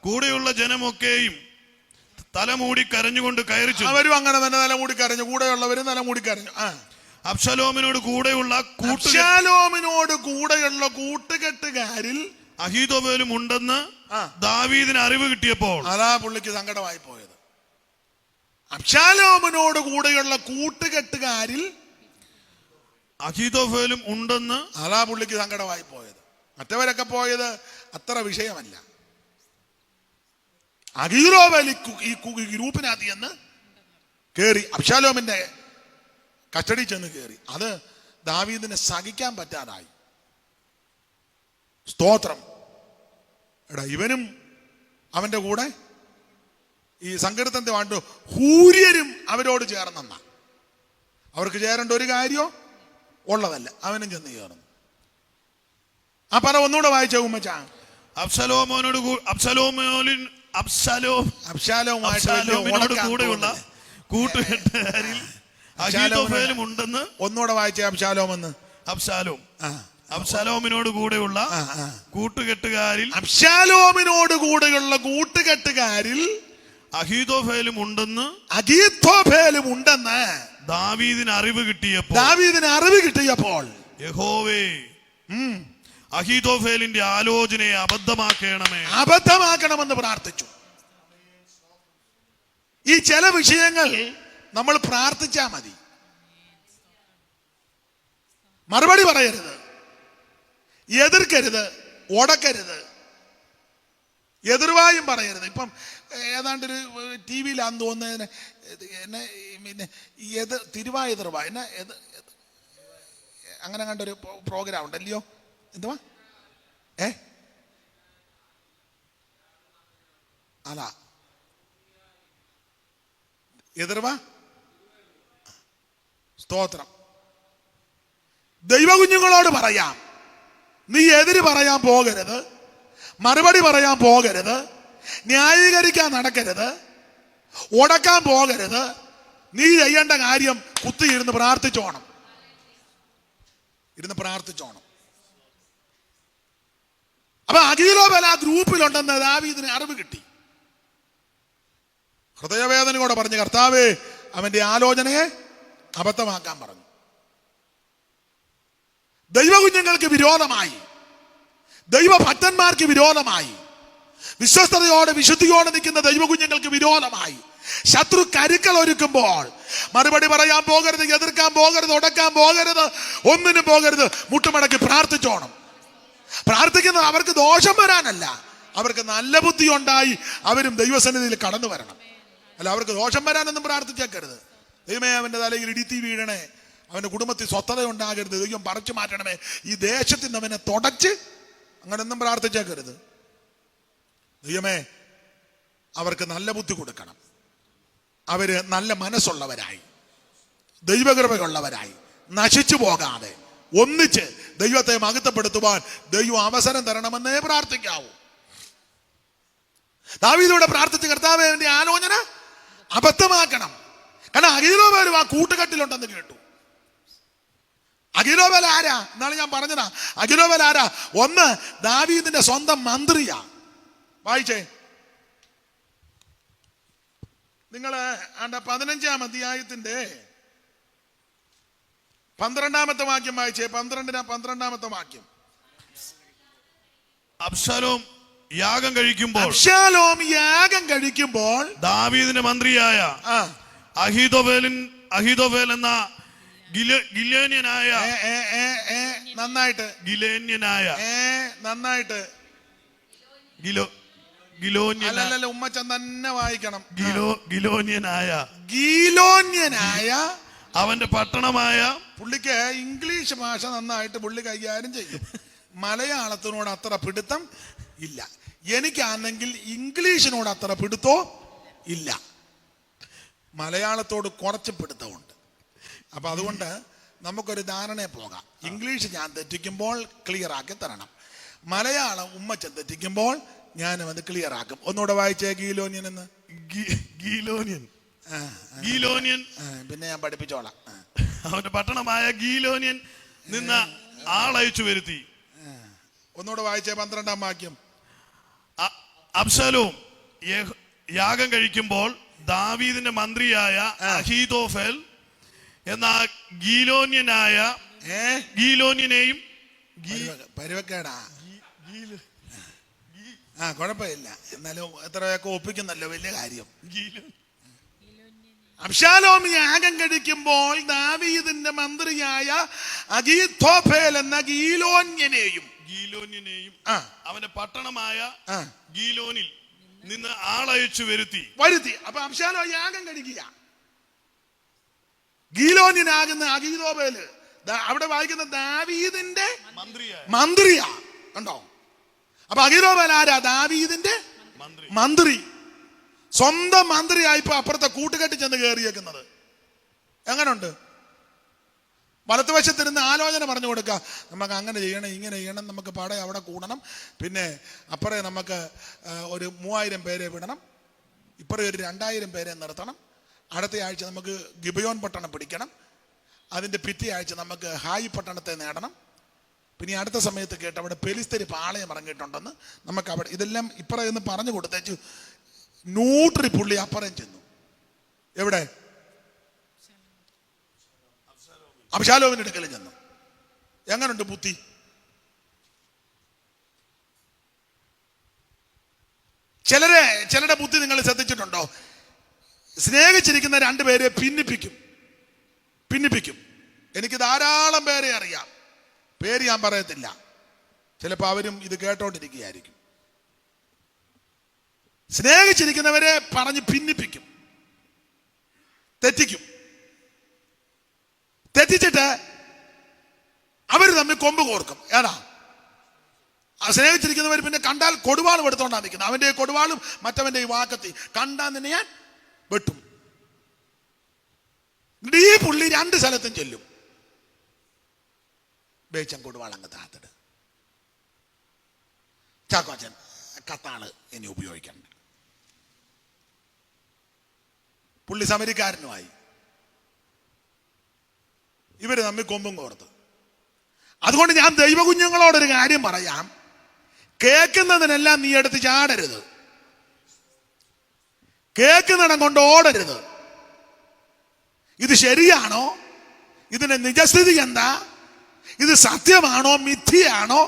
കൂടെയുള്ള ജനമൊക്കെയും തലമൂടി കരഞ്ഞുകൊണ്ട് കയറി. അവരും അങ്ങനെ തന്നെ തലമൂടി കരഞ്ഞു, കൂടെയുള്ളവരും തലമൂടി കരഞ്ഞു. അബ്ശലോമിനോട് കൂടെയുള്ള കൂട്ടുകെട്ടുകാരിൽ അഹീതോഫേലും ഉണ്ടെന്ന് ദാവീദിന് അറിവ് കിട്ടിയപ്പോൾ. അതാ പുള്ളിക്ക് സങ്കടമായി പോയത്. അബ്ശലോമിനോട് കൂടെയുള്ള കൂട്ടുകെട്ടുകാരിൽ അഹീതോഫേലും ഉണ്ടെന്ന് അതാ പുള്ളിക്ക് സങ്കടമായി പോയത്. മറ്റവരൊക്കെ പോയത് അത്ര വിഷയമല്ല. അഹീതോഫേൽ ഈ ഗ്രൂപ്പിനകത്ത് ചെന്ന് കേറി, അബ്ശലോമിന്റെ കസ്റ്റഡി ചെന്ന് കയറി. അത് ദാവീദിനെ സഹിക്കാൻ പറ്റാതായി. സ്തോത്രം. ഇവനും അവന്റെ കൂടെ ഈ സങ്കീർത്തനത്തെ വാണ്ടു ഹൂര്യരും അവരോട് ചേർന്നെന്ന. അവർക്ക് ചേരേണ്ട ഒരു കാര്യം ഉള്ളതല്ല, അവനും ചെന്ന് ചേർന്നു. ആ പറ ഒന്നുകൂടെ വായിച്ച ഉമ്മച്ച. അബ്ശലോമിനോട് കൂടെയുള്ള കൂട്ടുകെട്ടുകാരിൽ അഹീതോഫേലും ഉണ്ടെന്ന്. ഒന്നുകൂടെ വായിച്ച അബ്ശലോമിനോട് കൂടെയുള്ള കൂട്ടുകെട്ടുകാരിൽ അഹീതോഫേലും ഉണ്ടെന്ന് ദാവീദിന് അറിവ് കിട്ടിയപ്പോൾ യഹോവേ, അഹീതോഫേലിന്റെ ആലോചനയെ അബദ്ധമാക്കണമെന്ന് പ്രാർത്ഥിച്ചു. ഈ ചില വിഷയങ്ങൾ നമ്മൾ പ്രാർത്ഥിച്ചാ മതി, മറുപടി പറയരുത്, എതിർക്കരുത്, ഉടക്കരുത്, എതിർവായും പറയരുത്. ഇപ്പം ഏതാണ്ടൊരു ടി വിയിലാന്ന് തോന്നുന്നതിന് എന്നെ പിന്നെ തിരുവാ എതിർവാ എന്നെ അങ്ങനെ കണ്ടൊരു പ്രോഗ്രാം ഉണ്ടല്ലയോ, എന്തുവാ അല്ല എതിർവാ സ്തോത്രം. ദൈവകുഞ്ഞുങ്ങളോട് പറയാം, നീ എതിര് പറയാൻ പോകരുത്, മറുപടി പറയാൻ പോകരുത്, ന്യായീകരിക്കാൻ നടക്കരുത്, ഉടക്കാൻ പോകരുത്. നീ ചെയ്യേണ്ട കാര്യം കുത്തിയിരുന്ന് പ്രാർത്ഥിച്ചോണം, ഇരുന്ന് പ്രാർത്ഥിച്ചോണം. അപ്പൊ അഖീലോബൽ ആ ഗ്രൂപ്പിലുണ്ടെന്ന് ദാവീദിന് അറിവ് കിട്ടി. ഹൃദയവേദനയോടെ പറഞ്ഞു, കർത്താവേ അവന്റെ ആലോചനയെ അബദ്ധമാക്കാൻ പറഞ്ഞു. ദൈവകുഞ്ഞുങ്ങൾക്ക് വിരോധമായി, ദൈവഭക്തന്മാർക്ക് വിരോധമായി, വിശ്വസ്തയോടെ വിശുദ്ധിയോടെ നിൽക്കുന്ന ദൈവകുഞ്ഞുങ്ങൾക്ക് വിരോധമായി ശത്രു കരുക്കൾ ഒരുക്കുമ്പോൾ മറുപടി പറയാൻ പോകരുത്, എതിർക്കാൻ പോകരുത്, ഉടക്കാൻ പോകരുത്, ഒന്നിനും പോകരുത്. മുട്ടുമടക്കി പ്രാർത്ഥിച്ചോണം. പ്രാർത്ഥിക്കുന്നത് അവർക്ക് ദോഷം വരാനല്ല, അവർക്ക് നല്ല ബുദ്ധി ഉണ്ടായി അവരും ദൈവസന്നിധിയിൽ കടന്നു വരണം. അല്ല അവർക്ക് ദോഷം വരാനൊന്നും പ്രാർത്ഥിച്ചേക്കരുത്. ദൈവമേ അവന്റെ തലയിൽ ഇടിത്തി വീഴണേ, അവന്റെ കുടുംബത്തിൽ സ്വസ്ഥത ഉണ്ടാകരുത്, ദൈവം പറിച്ചു മാറ്റണമേ, ഈ ദേശത്തിൽ നിന്ന് അവനെ തുടച്ച് അങ്ങനെയൊന്നും പ്രാർത്ഥിച്ചേക്കരുത്. ദൈവമേ അവർക്ക് നല്ല ബുദ്ധി കൊടുക്കണം, അവര് നല്ല മനസ്സുള്ളവരായി ദൈവകൃപയുള്ളവരായി നശിച്ചു പോകാതെ ഒന്നിച്ച് ദൈവത്തെ മഹത്വപ്പെടുത്തുവാൻ ദൈവം അവസരം തരണമെന്നേ പ്രാർത്ഥിക്കാവൂ. ദാവീദോടെ പ്രാർത്ഥിച്ച് കർത്താവേ അവന്റെ ആലോചന അബദ്ധമാക്കണം. കാരണം അഖീലോബൽ ആ കൂട്ടുകെട്ടിലുണ്ടെന്ന് കേട്ടു. അഖീലോബൽ ആരാ എന്നാണ് ഞാൻ പറഞ്ഞതാ. അഖീലോബൽ ആരാ? ഒന്ന് ദാവീദിന്റെ സ്വന്തം മന്ത്രിയാ. വായിച്ചേ നിങ്ങള് 15-ാം അധ്യായത്തിന്റെ 12-ാമത്തെ വാക്യം വായിച്ചേ. 12-ാമത്തെ വാക്യം. അബ്ശാലോം യാഗം കഴിക്കുമ്പോൾ ദാവീദിന്റെ മന്ത്രിയായ അഹീതോഫേൽ എന്ന ഗിലേന്യനായ ഉമ്മച്ചൻ തന്നെ വായിക്കണം. ഗീലോന്യനായ അവന്റെ പട്ടണമായ, പുള്ളിക്ക് ഇംഗ്ലീഷ് ഭാഷ നന്നായിട്ട് പുള്ളി കൈകാര്യം ചെയ്യും, മലയാളത്തിനോട് അത്ര പിടുത്തം ഇല്ല. എനിക്കാണെങ്കിൽ ഇംഗ്ലീഷിനോട് അത്ര പിടുത്തോ ഇല്ല, മലയാളത്തോട് കുറച്ച് പിടുത്തമുണ്ട്. അപ്പൊ അതുകൊണ്ട് നമുക്കൊരു ധാരണയെ പോകാം. ഇംഗ്ലീഷ് ഞാൻ തെറ്റിക്കുമ്പോൾ ക്ലിയർ ആക്കി തരണം, മലയാളം ഉമ്മച്ചൻ തെറ്റിക്കുമ്പോൾ ഞാനും അത് ക്ലിയർ ആക്കും. ഒന്നുകൂടെ വായിച്ചേ ഗീലോന്യൻ എന്ന്. ഗീലോന്യൻ പിന്നെ ഞാൻ പഠിപ്പിച്ചോളാം. അവന്റെ പട്ടണമായ ഗീലോന്യൻ നിന്ന് ആളയച്ചു വരുത്തി. ഒന്നുകൂടെ വായിച്ചേ 12-ാം വാക്യം. അബ്ശാലോം യാഗം കഴിക്കുമ്പോൾ ദാവീദിന്റെ മന്ത്രിയായ അഹീതോഫേൽ എന്ന ഗീലോന്യനെയും പരിവക്കേടാ കുഴപ്പമില്ല, എന്നാലും എത്രയൊക്കെ ഒപ്പിക്കുന്നല്ലോ, വലിയ കാര്യം. അബ്ശാലോം യാഗം കഴിക്കുമ്പോൾ ദാവീദിന്റെ മന്ത്രിയായ അഹീതോഫേൽ എന്ന ഗീലോന്യനെയും അവന്റെ പട്ടണമായ ഗീലോനിൽ നിന്ന് ആളയച്ചു വരുത്തി. അപ്പൊ അബ്ശാലോം യാഗം കഴിക്കുക. ഗീലോന്യനാകുന്ന അഹീതോഫേൽ അവിടെ വായിക്കുന്ന ദാവീദിന്റെ മന്ത്രിയാ, കണ്ടോ? അപ്പൊ അഹീതോഫേൽ ആരാ? ദാവീദിന്റെ മന്ത്രി. സ്വന്തം മന്ത്രിയായിപ്പോ അപ്പുറത്തെ കൂട്ടുകെട്ടി ചെന്ന് കയറിയേക്കുന്നത്. എങ്ങനുണ്ട്? വലത്തുവശത്തിരുന്ന് ആലോചന പറഞ്ഞു കൊടുക്കുക, നമുക്ക് അങ്ങനെ ചെയ്യണം, ഇങ്ങനെ ചെയ്യണം, നമുക്ക് പാടെ അവിടെ കൂടണം, പിന്നെ അപ്പുറേ നമുക്ക് ഒരു 3000 പേരെ വിടണം, ഇപ്പുറേ ഒരു 2000 പേരെ നിർത്തണം, അടുത്ത ആഴ്ച നമുക്ക് ഗിബയോൻ പട്ടണം പിടിക്കണം, അതിൻ്റെ പിറ്റേ ആഴ്ച നമുക്ക് ഹായി പട്ടണത്തെ നേടണം, പിന്നെ അടുത്ത സമയത്ത് കേട്ട് അവിടെ പെലിസ്തരി പാളയം ഇറങ്ങിയിട്ടുണ്ടെന്ന് നമുക്ക് അവിടെ ഇതെല്ലാം ഇപ്പറ എന്ന് പറഞ്ഞു കൊടുത്തേച്ചു. നൂട്രി പുള്ളി അപ്പുറം ചെന്നു. എവിടെ? അബ്ശാലോമിന്റെ അടുക്കൽ ചെന്നു. എങ്ങനുണ്ട് ബുദ്ധി? ചിലരുടെ ബുദ്ധി നിങ്ങൾ ശ്രദ്ധിച്ചിട്ടുണ്ടോ? സ്നേഹിച്ചിരിക്കുന്ന 2 പേരെ ഭിന്നിപ്പിക്കും. എനിക്ക് ധാരാളം പേരെ അറിയാം, പേര് ഞാൻ പറയത്തില്ല. ചിലപ്പോൾ അവരും ഇത് കേട്ടോണ്ടിരിക്കുകയായിരിക്കും. സ്നേഹിച്ചിരിക്കുന്നവരെ പറഞ്ഞ് ഭിന്നിപ്പിക്കും, തെറ്റിക്കും. തെറ്റിച്ചിട്ട് അവർ തമ്മിൽ കൊമ്പ് കോർക്കും. ഏതാ സ്നേഹിച്ചിരിക്കുന്നവർ പിന്നെ കണ്ടാൽ കൊടുവാളും എടുത്തോണ്ടാ നിൽക്കുന്നത്. അവന്റെ കൊടുവാളും മറ്റവന്റെ ഈ വാക്കത്തി കണ്ടാൽ നിന്നെ ഞാൻ വെട്ടും. ഈ പുള്ളി 2 സ്ഥലത്തും ചെല്ലും. ബേച്ചൻ കൊടുവാളങ്ങ് താത്തിട്, ചാക്കോച്ചൻ കത്താള് ഇനി ഉപയോഗിക്കണ്ട. പുള്ളി സമരിക്കാരനുമായി. ഇവര് തമ്മിൽ കൊമ്പും കോർത്ത്. അതുകൊണ്ട് ഞാൻ ദൈവകുഞ്ഞുങ്ങളോടൊരു കാര്യം പറയാം. കേൾക്കുന്നതിനെല്ലാം നീ എടുത്ത് ചാടരുത്, കേൾക്കുന്നിടം കൊണ്ട് ഓടരുത്. ഇത് ശരിയാണോ, ഇതിന്റെ നിജസ്ഥിതി എന്താ, ഇത് സത്യമാണോ മിഥ്യയാണോ,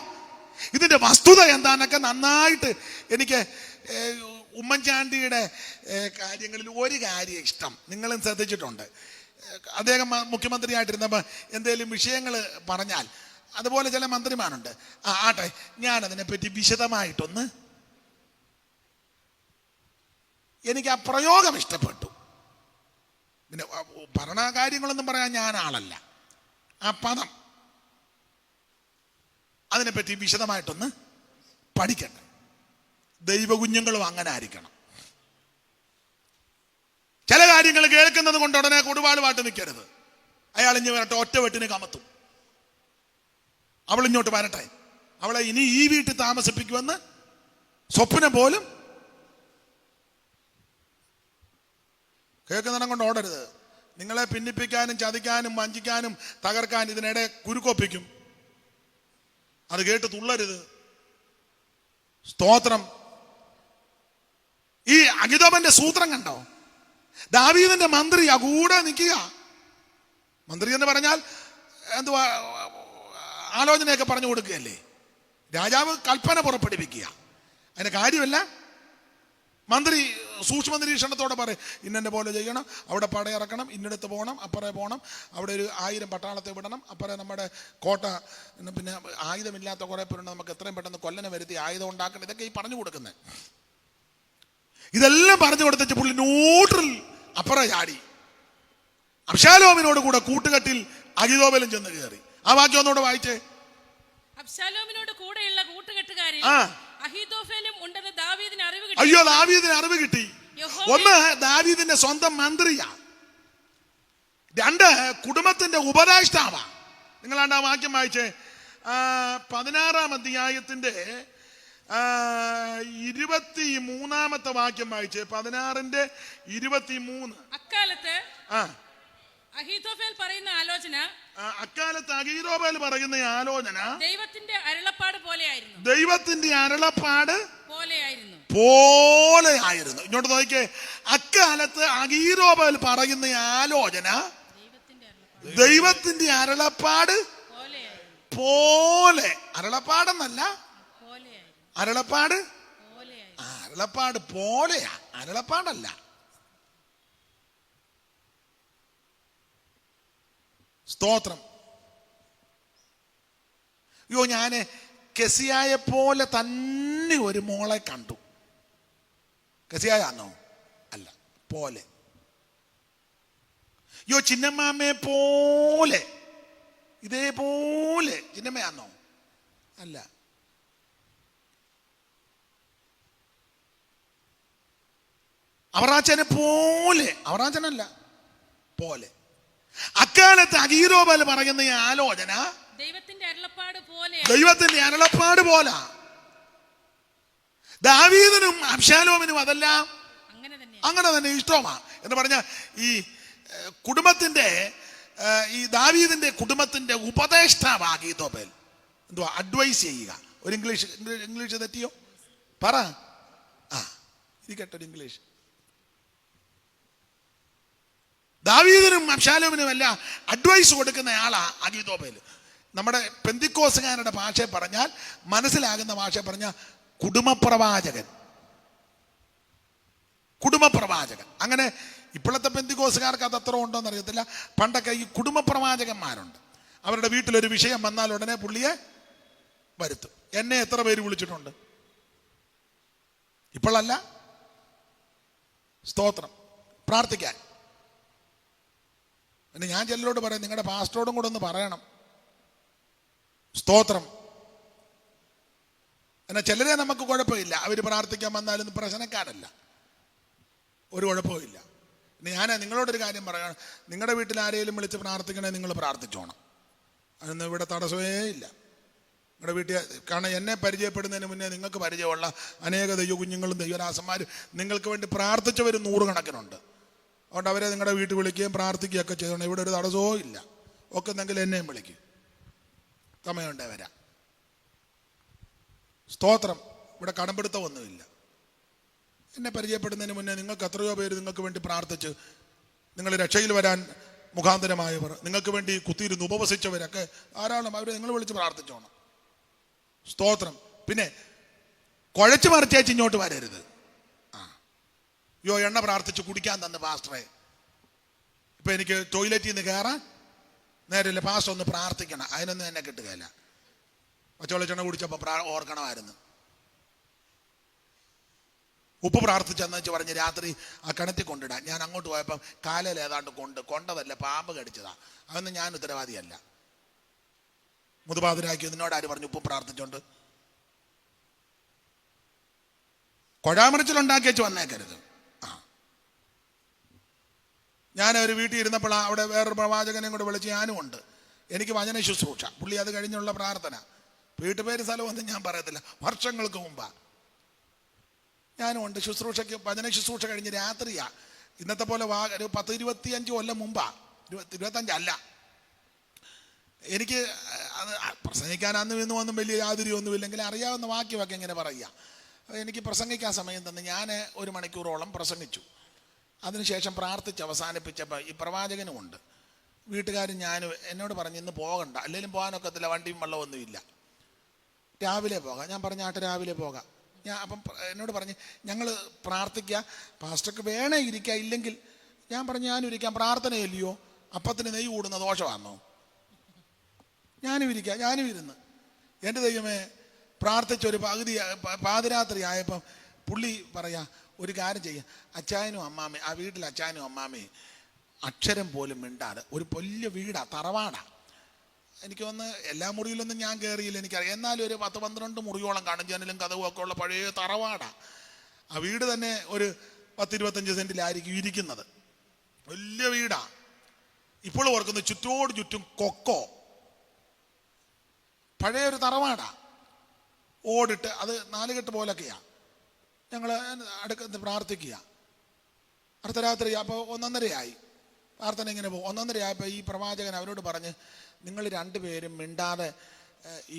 ഇതിന്റെ വസ്തുത എന്താന്നൊക്കെ നന്നായിട്ട് എനിക്ക് ഉമ്മൻചാണ്ടിയുടെ കാര്യങ്ങളിൽ ഒരു കാര്യം ഇഷ്ടം, നിങ്ങളും ശ്രദ്ധിച്ചിട്ടുണ്ട്. അദ്ദേഹം മുഖ്യമന്ത്രിയായിട്ടിരുന്നപ്പോൾ എന്തെങ്കിലും വിഷയങ്ങൾ പറഞ്ഞാൽ, അതുപോലെ ചില മന്ത്രിമാരുണ്ട്, ആട്ടെ ഞാനതിനെപ്പറ്റി വിശദമായിട്ടൊന്ന്, എനിക്ക് ആ പ്രയോഗം ഇഷ്ടപ്പെട്ടു. പിന്നെ ഭരണകാര്യങ്ങളൊന്നും പറയാൻ ഞാൻ ആളല്ല, ആ പദം അതിനെപ്പറ്റി വിശദമായിട്ടൊന്ന് പഠിക്കട്ടെ. ദൈവകുഞ്ഞുങ്ങളും അങ്ങനെ ആയിരിക്കണം. ചില കാര്യങ്ങൾ കേൾക്കുന്നത് കൊണ്ട് ഉടനെ കൊടുവാളുമായിട്ട് നിൽക്കരുത്. അയാൾ ഇഞ്ഞ് വരട്ടെ, ഒറ്റ വെട്ടിന് കമത്തും. അവളിങ്ങോട്ട് വരട്ടെ, അവളെ ഇനി ഈ വീട്ടിൽ താമസിപ്പിക്കുമെന്ന് സ്വപ്നം പോലും കേൾക്കുന്നിടം കൊണ്ട് ഓടരുത്. നിങ്ങളെ ഭിന്നിപ്പിക്കാനും ചതിക്കാനും വഞ്ചിക്കാനും തകർക്കാൻ ഇതിനിടെ കുരുക്കൊപ്പിക്കും. അത് കേട്ട് തുള്ളരുത്. സ്തോത്രം. ഈ അഗിതോബന്റെ സൂത്രം കണ്ടോ? ദാവീദിന്റെ മന്ത്രിയാ കൂടെ നിൽക്കുക. മന്ത്രി എന്ന് പറഞ്ഞാൽ എന്തുവാ, ആലോചനയൊക്കെ പറഞ്ഞു കൊടുക്കുകയല്ലേ. രാജാവ് കൽപ്പന പുറപ്പെടുവിക്കുക, അതിന്റെ കാര്യമല്ല. മന്ത്രി സൂക്ഷ്മ നിരീക്ഷണത്തോടെ പറയും, ഇന്നെ പോലെ ചെയ്യണം, അവിടെ പടയിറക്കണം, ഇന്നടത്ത് പോകണം, അപ്പുറേ പോകണം, അവിടെ ഒരു 1000 പട്ടാളത്തെ വിടണം, അപ്പുറേ നമ്മുടെ കോട്ട, പിന്നെ ആയുധമില്ലാത്ത കുറെ പേരുണ്ട്, നമുക്ക് എത്രയും പെട്ടെന്ന് കൊല്ലനെ വരുത്തി ആയുധം ഉണ്ടാക്കണം. ഇതൊക്കെ ഈ പറഞ്ഞു കൊടുക്കുന്നത്. ഇതെല്ലാം പറഞ്ഞു കൊടുത്തിട്ട് പുള്ളി ന്യൂട്രൽ അപ്പുറ ചാടി അബ്ശാലോമിനോട് കൂടെ കൂട്ടുകെട്ടിൽ അഹിതോബലും ചെന്ന് കയറി. ആ വാക്യം ഒന്നുകൂടെ വായിച്ചേ. അബ്ശാലോമിനോട് കൂടെയുള്ള കൂട്ടുകെട്ടുകാരിൽ അഹീതോഫെലും ഉണ്ടെന്ന് ദാവീദിന് അറിവ് കിട്ടി. അയ്യോ, ദാവീദിന് അറിവ് കിട്ടി. ഒന്ന്, ദാവീദിന്റെ സ്വന്തം മന്ത്രിയാ. 2, കുടുംബത്തിന്റെ ഉപദേഷ്ടാവാ. നിങ്ങളാണ്ട് ആ വാക്യം വായിച്ചേ. 16-ാം അധ്യായത്തിന്റെ 23-ാമത്തെ വാക്യം വായിച്ചേ. 16-ന്റെ-23. അക്കാലത്ത് അഹീതോഫെൽ പറയുന്ന ആലോചന, അക്കാലത്ത് അഹീതോഫെൽ പറയുന്ന ആലോചന ദൈവത്തിന്റെ അരുളപ്പാട് പോലെയായിരുന്നു. ദൈവത്തിന്റെ അരുളപ്പാട് പോലെയായിരുന്നു. ഇങ്ങോട്ട് നോക്കിക്കേ. അക്കാലത്ത് അഹീതോഫെൽ പറയുന്ന ആലോചന ദൈവത്തിന്റെ അരുളപ്പാട് പോലെ. അരുളപ്പാടെന്നല്ല, അരുളപ്പാട് അരുളപ്പാട് പോലെയാ, അരുളപ്പാടല്ല. സ്തോത്രം. അയ്യോ, ഞാന് കെസിയായെ പോലെ തന്നെ ഒരു മോളെ കണ്ടു. കെസിയായാന്നോ? അല്ല, പോലെ. അയ്യോ, ചിന്നമ്മാമ്മയെ പോലെ, ഇതേപോലെ ചിന്നമ്മയാന്നോ? അല്ല. അവറാച്ചനെ പോലെ, അവറാച്ചനല്ല, പോലെ. അക്കാലത്ത് അഹീതോഫെൽ പറയുന്ന ഈ ആലോചന ദൈവത്തിന്റെ അരുളപ്പാട് പോലെ. ദാവീദിനും അബ്ശാലോമിനും അതെല്ലാം അങ്ങനെ തന്നെ ഇഷ്ടമാ എന്ന് പറഞ്ഞ ഈ കുടുംബത്തിന്റെ, ഈ ദാവീദിന്റെ കുടുംബത്തിന്റെ ഉപദേഷ്ടാവ് അഹീതോഫെൽ. എന്തുവാ? അഡ്വൈസ് ചെയ്യുക. ഒരു ഇംഗ്ലീഷ് തെറ്റിയോ? പറ. ഇരിക്കട്ടെ, ഒരു ഇംഗ്ലീഷ്. ദാവീദിനും അബ്ശാലോമിനും എല്ലാം അഡ്വൈസ് കൊടുക്കുന്ന ആളാ അഹീതോഫെൽ. നമ്മുടെ പെന്തിക്കോസുകാരുടെ ഭാഷ പറഞ്ഞാൽ, മനസ്സിലാകുന്ന ഭാഷ പറഞ്ഞാൽ കുടുംബപ്രവാചകൻ. കുടുംബപ്രവാചകൻ. അങ്ങനെ ഇപ്പോഴത്തെ പെന്തിക്കോസുകാർക്ക് അത് അത്ര ഉണ്ടോന്ന് അറിയത്തില്ല. പണ്ടൊക്കെ ഈ കുടുംബപ്രവാചകന്മാരുണ്ട്. അവരുടെ വീട്ടിലൊരു വിഷയം വന്നാൽ ഉടനെ പുള്ളിയെ വരുത്തും. എന്നെ എത്ര പേര് വിളിച്ചിട്ടുണ്ട്? ഇപ്പോഴല്ല, സ്തോത്രം, പ്രാർത്ഥിക്കാൻ. പിന്നെ ഞാൻ ചിലരോട് പറയാം, നിങ്ങളുടെ പാസ്റ്ററോടും കൂടെ ഒന്ന് പറയണം, സ്തോത്രം. എന്നാൽ ചിലരെ നമുക്ക് കുഴപ്പമില്ല, അവർ പ്രാർത്ഥിക്കാൻ വന്നാലും പ്രശ്നക്കാരല്ല, ഒരു കുഴപ്പമില്ല. പിന്നെ ഞാൻ നിങ്ങളോടൊരു കാര്യം പറയുകയാണ്, നിങ്ങളുടെ വീട്ടിൽ ആരെങ്കിലും വിളിച്ച് പ്രാർത്ഥിക്കണേ നിങ്ങൾ പ്രാർത്ഥിച്ചോണം, അതൊന്നും ഇവിടെ തടസ്സമേ ഇല്ല. നിങ്ങളുടെ വീട്ടിൽ, കാരണം എന്നെ പരിചയപ്പെടുന്നതിന് മുന്നേ നിങ്ങൾക്ക് പരിചയമുള്ള അനേക ദൈവ കുഞ്ഞുങ്ങളും ദൈവദാസന്മാരും നിങ്ങൾക്ക് വേണ്ടി പ്രാർത്ഥിച്ചവർ 100 കണക്കിനുണ്ട്. അതുകൊണ്ട് അവരെ നിങ്ങളുടെ വീട്ടിൽ വിളിക്കുകയും പ്രാർത്ഥിക്കുകയൊക്കെ ചെയ്തോണം, ഇവിടെ ഒരു തടസ്സവും ഇല്ല. ഒക്കെ എന്തെങ്കിലും എന്നെയും വിളിക്കും, സമയമുണ്ടേ വരാം. സ്തോത്രം. ഇവിടെ കടംപിടുത്തമൊന്നുമില്ല. എന്നെ പരിചയപ്പെടുന്നതിന് മുന്നേ നിങ്ങൾക്ക് എത്രയോ പേര് നിങ്ങൾക്ക് വേണ്ടി പ്രാർത്ഥിച്ച് നിങ്ങൾ രക്ഷയിൽ വരാൻ മുഖാന്തരമായവർ, നിങ്ങൾക്ക് വേണ്ടി കുത്തിയിരുന്ന് ഉപവസിച്ചവരൊക്കെ ധാരാളം, അവരെ നിങ്ങൾ വിളിച്ച് പ്രാർത്ഥിച്ചോണം. സ്തോത്രം. പിന്നെ കുഴച്ച് മറിച്ചേച്ച് ഇങ്ങോട്ട് വരരുത്. യോ എണ്ണ പ്രാർത്ഥിച്ച് കുടിക്കാൻ തന്നു പാസ്റ്ററെ, ഇപ്പം എനിക്ക് ടോയ്ലറ്റിൽ നിന്ന് കയറാൻ നേരമില്ല, പാസ്റ്റർ ഒന്ന് പ്രാർത്ഥിക്കണം, അതിനൊന്നും എന്നെ കിട്ടുകയില്ല. പച്ചവെളിച്ചെണ്ണ കുടിച്ചപ്പോൾ ഓർക്കണമായിരുന്നു. ഉപ്പ് പ്രാർത്ഥിച്ചെന്ന് വെച്ച് പറഞ്ഞ് രാത്രി ആ കിണറ്റിൽ കൊണ്ടിടാൻ ഞാൻ അങ്ങോട്ട് പോയപ്പം കാലയിൽ ഏതാണ്ട് കൊണ്ടതല്ല, പാമ്പ് കടിച്ചതാ. അതൊന്നും ഞാൻ ഉത്തരവാദിയല്ല. മുതുപാതിരാക്കി നിന്നോട് ആര് പറഞ്ഞു ഉപ്പ് പ്രാർത്ഥിച്ചോണ്ട്? കൊഴാമറിച്ചിലുണ്ടാക്കി വെച്ച് വന്നേക്കരുത്. ഞാൻ ഒരു വീട്ടിൽ ഇരുന്നപ്പോൾ അവിടെ വേറൊരു പ്രവാചകനെയും കൂടെ വിളിച്ച് ഞാനും ഉണ്ട്. എനിക്ക് വചന ശുശ്രൂഷ, പുള്ളി അത് കഴിഞ്ഞുള്ള പ്രാർത്ഥന, വീട്ടുപേര് സ്ഥലമൊന്നും ഞാൻ പറയത്തില്ല, വർഷങ്ങൾക്ക് മുമ്പാ ഞാനും ഉണ്ട്. ശുശ്രൂഷയ്ക്ക് വചന ശുശ്രൂഷ കഴിഞ്ഞ് രാത്രിയാ. ഇന്നത്തെ പോലെ ഒരു 10-25 കൊല്ലം മുമ്പാ, 25 അല്ല. എനിക്ക് പ്രസംഗിക്കാൻ ഒന്നും വലിയ യാതൊരുമൊന്നുമില്ലെങ്കിൽ അറിയാവുന്ന വാക്യമൊക്കെ ഇങ്ങനെ പറയുക. എനിക്ക് പ്രസംഗിക്കാൻ സമയം തന്നെ ഞാൻ 1 മണിക്കൂറോളം പ്രസംഗിച്ചു. അതിനുശേഷം പ്രാർത്ഥിച്ച് അവസാനിപ്പിച്ചപ്പോൾ ഈ പ്രവാചകനുമുണ്ട്, വീട്ടുകാരും ഞാനും എന്നോട് പറഞ്ഞു ഇന്ന് പോകണ്ട, അല്ലെങ്കിലും പോകാനൊക്കത്തില്ല, വണ്ടിയും വെള്ളമൊന്നുമില്ല, രാവിലെ പോകാം. ഞാൻ പറഞ്ഞു ആട്ടെ രാവിലെ പോകാം. അപ്പം എന്നോട് പറഞ്ഞ് ഞങ്ങൾ പ്രാർത്ഥിക്കുക, പാസ്റ്റർക്ക് വേണേ ഇരിക്കുക, ഇല്ലെങ്കിൽ ഞാൻ പറഞ്ഞു ഞാനും ഇരിക്കാം, പ്രാർത്ഥനയില്ലയോ, അപ്പത്തിന് നെയ്യ് കൂടുന്ന ദോഷമാണോ? ഞാനും ഇരിക്കാം. ഞാനും ഇരുന്ന് എൻ്റെ ദൈവമേ പ്രാർത്ഥിച്ചൊരു പാതിരാത്രി ആയപ്പം പുള്ളി പറയാ ഒരു കാര്യം ചെയ്യുക, അച്ചായനും അമ്മാമേ, ആ വീട്ടിൽ അച്ചായനും അമ്മാമേ അക്ഷരം പോലും മിണ്ടാതെ, ഒരു വലിയ വീടാ, തറവാടാ. എനിക്കൊന്ന് എല്ലാ മുറിയിലൊന്നും ഞാൻ കയറിയില്ല, എനിക്കറിയാം, എന്നാലും ഒരു 10-12 മുറിയോളം കാണും, ജനലും കതവും ഒക്കെ ഉള്ള പഴയ തറവാടാ. ആ വീട് തന്നെ ഒരു 10-25 സെൻറ്റിലായിരിക്കും ഇരിക്കുന്നത്, വലിയ വീടാ. ഇപ്പോൾ ഓർക്കുന്നു, ചുറ്റോട് ചുറ്റും കൊക്കോ, പഴയൊരു തറവാടാ, ഓടിട്ട് അത് 4 കെട്ട് പോലൊക്കെയാ. ഞങ്ങൾ അടുത്ത് പ്രാർത്ഥിക്കുക, അർദ്ധരാത്രി അപ്പോൾ 1:30 പ്രാർത്ഥന ഇങ്ങനെ പോകും. 1:30 ഈ പ്രവാചകൻ അവരോട് പറഞ്ഞ് നിങ്ങൾ 2 പേരും മിണ്ടാതെ